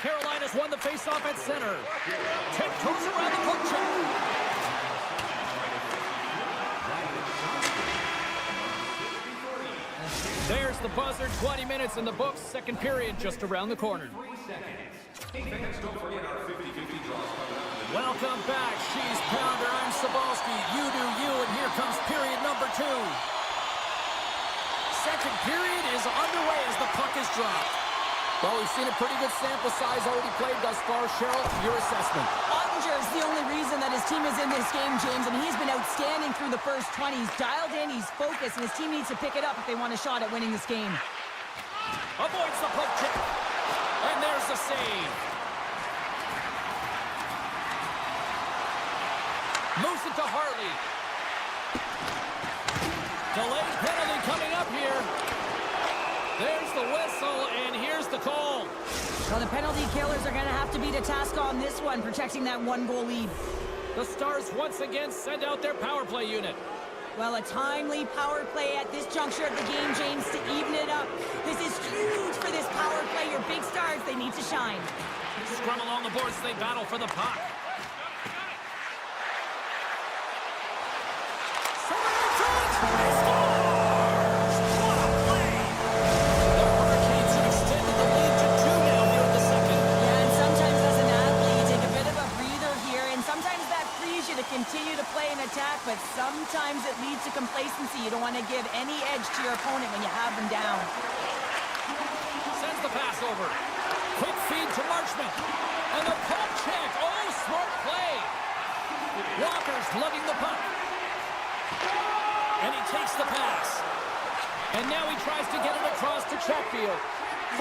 Carolina's won the faceoff at center. Tiptoes around the puck check. There's the buzzer. 20 minutes in the books. Second period just around the corner. Welcome back. She's Pounder. I'm Sabalski. You do you, and here comes period number 2. Second period is underway as the puck is dropped. Well, we've seen a pretty good sample size already played thus far. Cheryl, your assessment. Ottinger is the only reason that his team is in this game, James, and he's been outstanding through the first 20. He's dialed in, he's focused, and his team needs to pick it up if they want a shot at winning this game. Avoids the poke check. And there's the save. Moves it to Harley. Delayed penalty coming up here. There's the whistle, and here's the call. Well, the penalty killers are going to have to beat a task on this one, protecting that 1-goal lead. The Stars once again send out their power play unit. Well, a timely power play at this juncture of the game, James, to even it up. This is huge for this power play. Your big Stars, they need to shine. Scrum along the boards, they battle for the puck. Somebody to it! They scores! What a play! The Hurricanes have extended the lead to 2 now here in the second. Yeah, and sometimes as an athlete, you take a bit of a breather here, and sometimes that frees you to continue to play and attack, but sometimes it leads to complacency. You don't want to give any edge to your opponent when you have them down. Sends the pass over. Quick feed to Marchment. And the poke check. Oh, smart play. Walker's lugging the puck. And he takes the pass. And now he tries to get it across to Chatfield.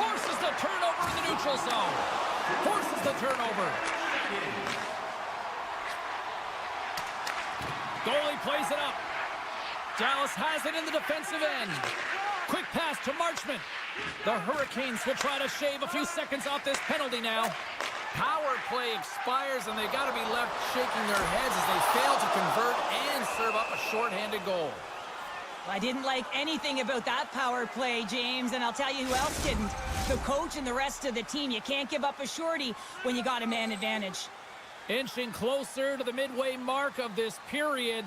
Forces the turnover in the neutral zone. Forces the turnover. Goalie plays it up. Dallas has it in the defensive end. Quick pass to Marchment. The Hurricanes will try to shave a few seconds off this penalty now. Power play expires, and they got to be left shaking their heads as they fail to convert and serve up a shorthanded goal. I didn't like anything about that power play, James, and I'll tell you who else didn't. The coach and the rest of the team. You can't give up a shorty when you got a man advantage. Inching closer to the midway mark of this period,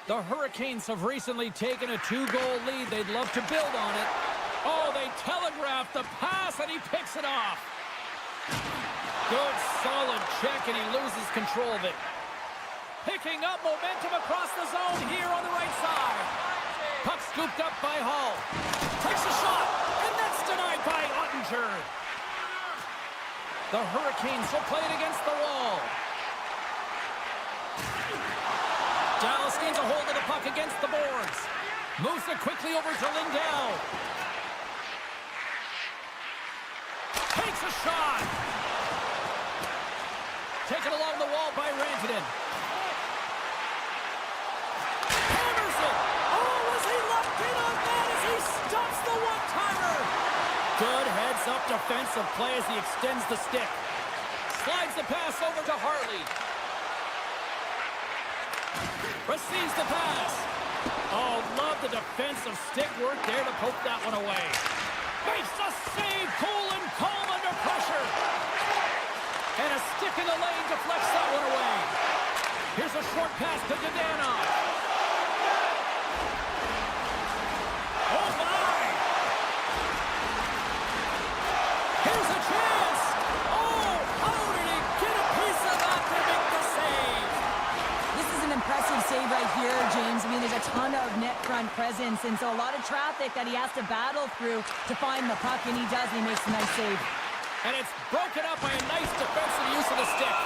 the Hurricanes have recently taken a 2-goal lead. They'd love to build on it. Oh, they telegraphed the pass, and he picks it off. Good, solid check, and he loses control of it. Picking up momentum across the zone here on the right side. Puck scooped up by Hall. Takes a shot, and that's denied by Ottinger. The Hurricanes will play it against the wall. Dallas gains a hold of the puck against the boards. Moves it quickly over to Lindell. Takes a shot. Taken along the wall by Rantanen. Hammers it. Oh, was he locked in on that as he stops the one-time? Good heads-up defensive play as he extends the stick. Slides the pass over to Harley. Receives the pass. Oh, love the defensive stick work there to poke that one away. Makes the save, cool and calm under pressure. And a stick in the lane deflects that one away. Here's a short pass to Dadonov. Oh, my! Here's a chance! Oh, how did he get a piece of that to make the save? This is an impressive save right here, James. I mean, there's a ton of net front presence, and so a lot of traffic that he has to battle through to find the puck, and he does, and he makes a nice save. And it's broken up by a nice defensive use of the stick.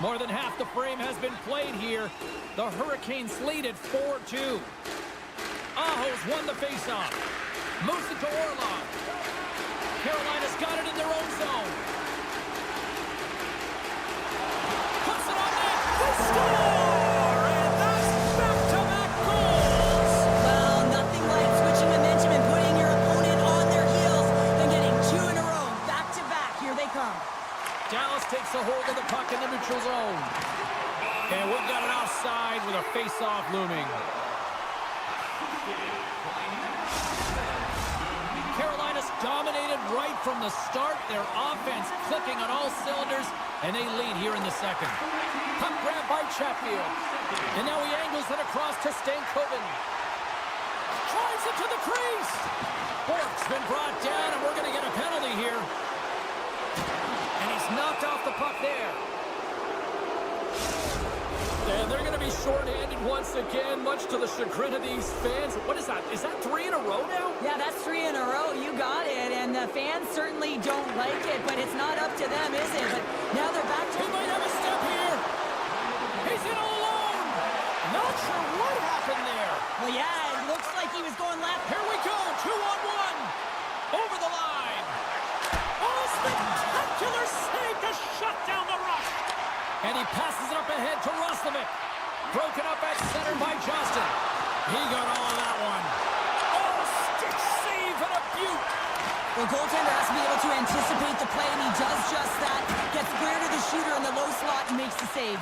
More than half the frame has been played here. The Hurricanes lead at 4-2. Aho's won the faceoff. Moves it to Orlov. Carolina's got it in their own zone. Puts it on net. They score! And that's back-to-back goals! Well, nothing like switching momentum and putting your opponent on their heels than getting two in a row. Back-to-back. Here they come. Dallas takes a hold of the puck in the neutral zone. And we've got it offside with a face-off looming. Carolina's dominated right from the start. Their offense clicking on all cylinders, and they lead here in the second. Puck grab by Chatfield. And now he angles it across to Stankoven. Drives it to the crease. Bork's been brought down, and we're going to get a penalty here. And he's knocked off the puck there. And they're going to be shorthanded once again, much to the chagrin of these fans. What is that? Is that 3 in a row now? Yeah, that's 3 in a row. You got it. And the fans certainly don't like it, but it's not up to them, is it? But now they're back to... He might have a step here. He's in all alone. Not sure what happened there. Well, yeah, it looks like he was going left. Here we go. 2-on-1. Over the line. Oh, spectacular save to shut down the rush. And he passes it up ahead to Roslovic. Broken up at center by Johnston. He got all of that one. Oh, stick save and a beaut. The goaltender has to be able to anticipate the play, and he does just that. Gets clear to the shooter in the low slot and makes the save.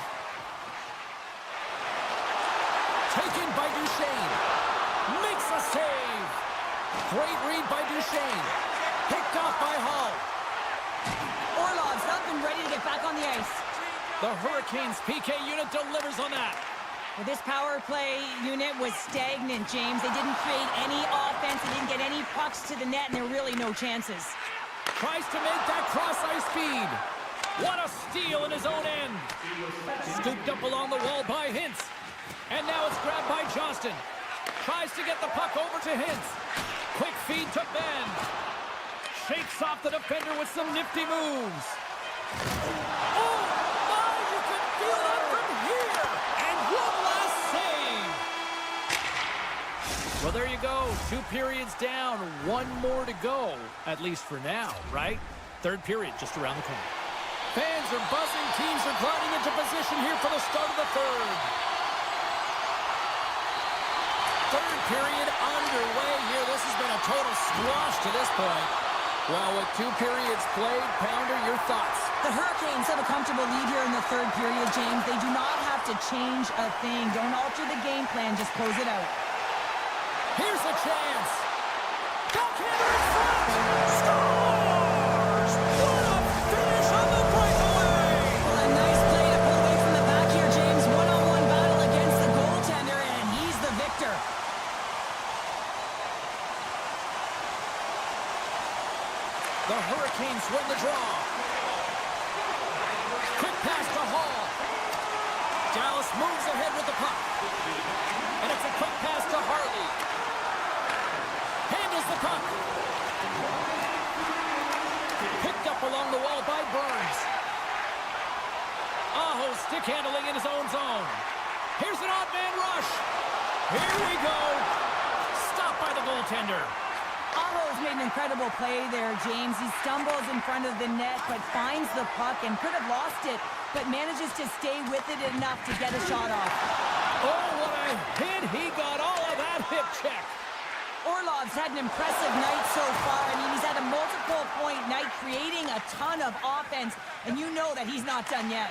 Taken by Duchesne. Makes a save. Great read by Duchesne. Picked off by Hall. Orlov's up and ready to get back on the ice. The Hurricanes PK unit delivers on that. Well, this power play unit was stagnant, James. They didn't create any offense. They didn't get any pucks to the net, and there were really no chances. Tries to make that cross-ice feed. What a steal in his own end. Scooped up along the wall by Hintz. And now it's grabbed by Johnston. Tries to get the puck over to Hintz. Quick feed to Ben. Shakes off the defender with some nifty moves. Oh, my, you can feel that from here. And one last save. Well, there you go. 2 periods down, 1 more to go, at least for now, right? Third period just around the corner. Fans are buzzing. Teams are gliding into position here for the start of the third. Third period underway here. This has been a total squash to this point. Well, with 2 periods played, Pounder, your thoughts? The Hurricanes have a comfortable lead here in the third period, James. They do not have to change a thing. Don't alter the game plan. Just close it out. Here's a chance. Backhander in front. Scores! What a finish on the breakaway! Well, a nice play to pull away from the back here, James. One-on-one battle against the goaltender, and he's the victor. The Hurricanes win the draw. Quick pass to Hall. Dallas moves ahead with the puck. And it's a quick pass to Harley. Handles the puck. Picked up along the wall by Burns. Aho stick handling in his own zone. Here's an odd man rush. Here we go. Stopped by the goaltender. Aho's made an incredible play there, James. He stumbles in front of the net, but finds the puck and could have lost it, but manages to stay with it enough to get a shot off. Oh, what a hit. He got all of that hip check. Orlov's had an impressive night so far. I mean, he's had a multiple-point night creating a ton of offense, and you know that he's not done yet.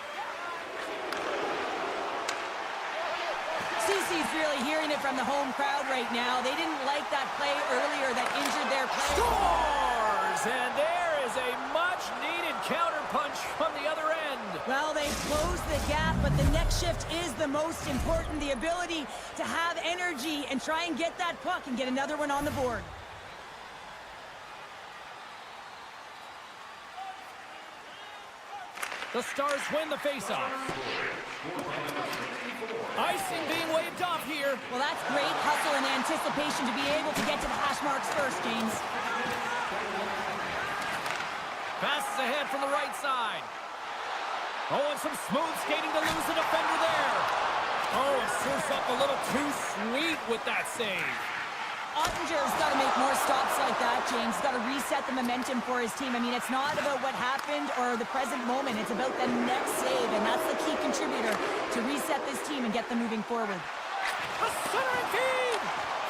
CC's really hearing it from the home crowd right now. They didn't like that play earlier that injured their player. Scores! And there is a much-needed counterpunch from the other end. Well, they've closed the gap, but the next shift is the most important. The ability to have energy and try and get that puck and get another one on the board. The Stars win the faceoff. Icing being waved off here. Well, that's great hustle and anticipation to be able to get to the hash marks first, James. Passes ahead from the right side. Oh, and some smooth skating to lose the defender there. Oh, it serves up a little too sweet with that save. Ottinger's got to make more stops like that, James. He's got to reset the momentum for his team. I mean, it's not about what happened or the present moment. It's about the next save, and that's the key contributor to reset this team and get them moving forward. A centering feed!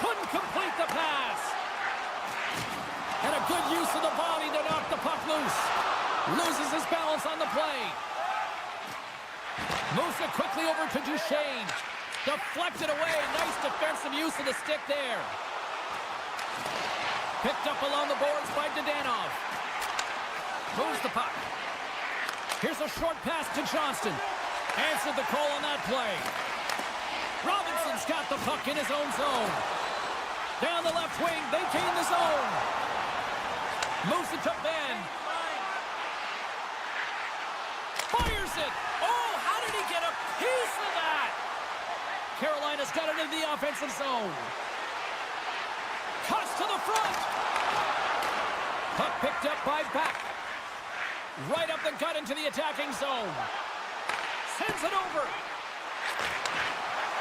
Couldn't complete the pass. And a good use of the body to knock the puck loose. Loses his balance on the play. Moves it quickly over to Duchesne. Deflected away. Nice defensive use of the stick there. Picked up along the boards by Dadonov. Moves the puck. Here's a short pass to Johnston. Answered the call on that play. Robinson's got the puck in his own zone. Down the left wing, they gain the zone. Moves it to Ben. Fires it. Oh, how did he get a piece of that? Carolina's got it in the offensive zone. Cuts to the front. Puck picked up by Back. Right up the gut into the attacking zone. Sends it over.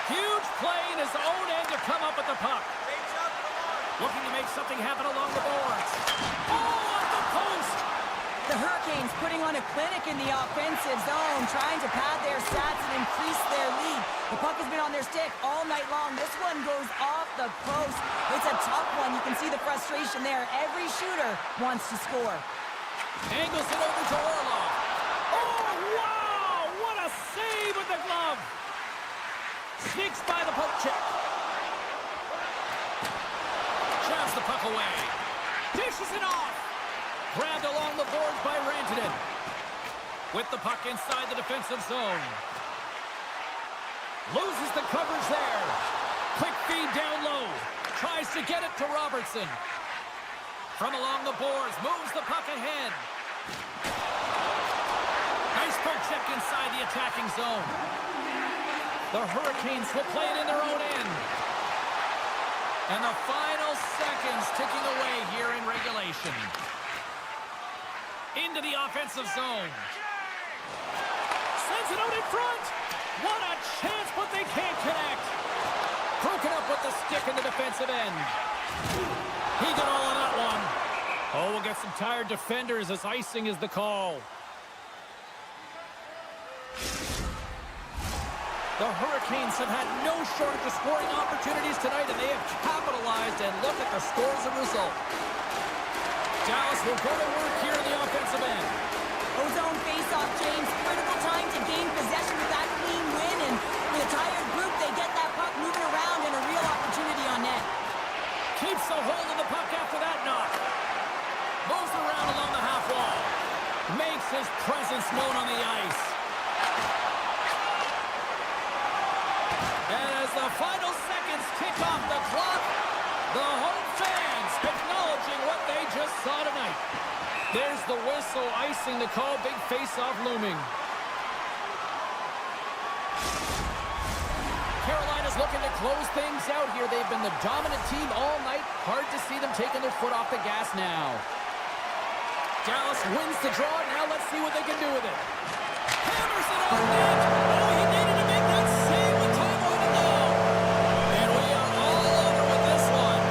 Huge play in his own end to come up with the puck. Looking to make something happen along the boards. Oh, off the post. The Hurricanes putting on a clinic in the offensive zone, trying to pad their stats and increase their lead. The puck has been on their stick all night long. This one goes off the post. It's a tough one. You can see the frustration there. Every shooter wants to score. Angles it over to Orlov. Oh, wow! What a save with the glove. Sneaks by the poke check. Jabs the puck away. Dishes it off. Grabbed along the boards by Rantanen. With the puck inside the defensive zone. Loses the coverage there. Quick feed down low. Tries to get it to Robertson. From along the boards, moves the puck ahead. Nice poke check inside the attacking zone. The Hurricanes will play it in their own end. And the final seconds ticking away here in regulation. Into the offensive zone. Sends it out in front. What a chance, but they can't connect. Broken up with the stick in the defensive end. He got all on that one. Oh, we'll get some tired defenders as icing is the call. The Hurricanes have had no shortage of scoring opportunities tonight, and they have capitalized, and look at the score as a result. Dallas will go to work here in the offensive end. Ozone face-off, James. Critical time to gain possession with that clean win, and with a tired group, they get that puck moving around and a real opportunity on net. Keeps a hold of the puck after that knock. Moves around along the half wall. Makes his presence known on the ice. And as the final seconds tick off the clock, the home fans acknowledging what they just saw tonight. There's the whistle, icing the call, big face-off looming. Carolina's looking to close things out here. They've been the dominant team all night. Hard to see them taking their foot off the gas now. Dallas wins the draw. Now let's see what they can do with it. Hammers it on net. Oh, he needed to make that save with time on it now. And we are all over with this one.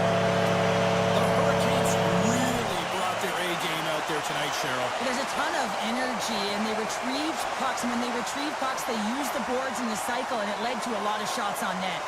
The Hurricanes really brought their A game out there tonight, Cheryl. There's a ton of energy, and they retrieved pucks. And when they retrieved pucks, they used the boards in the cycle, and it led to a lot of shots on net.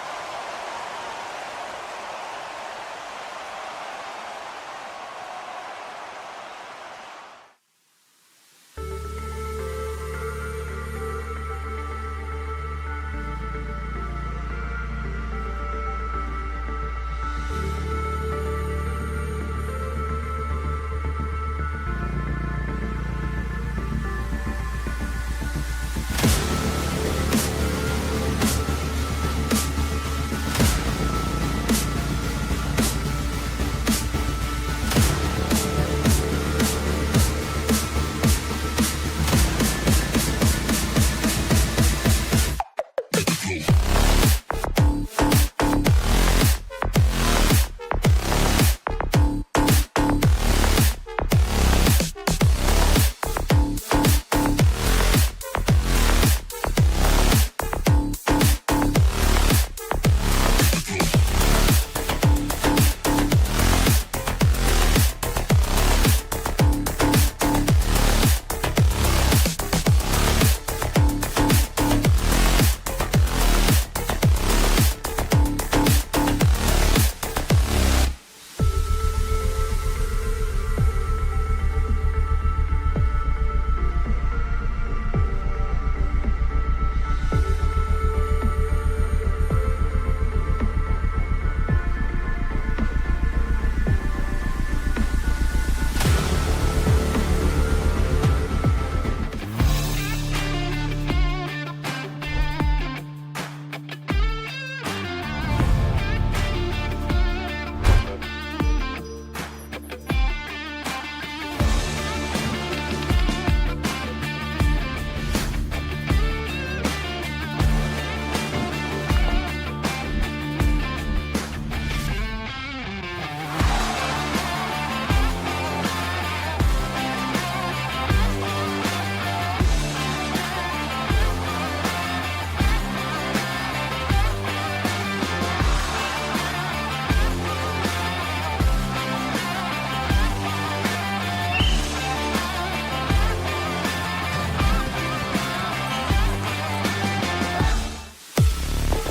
Go.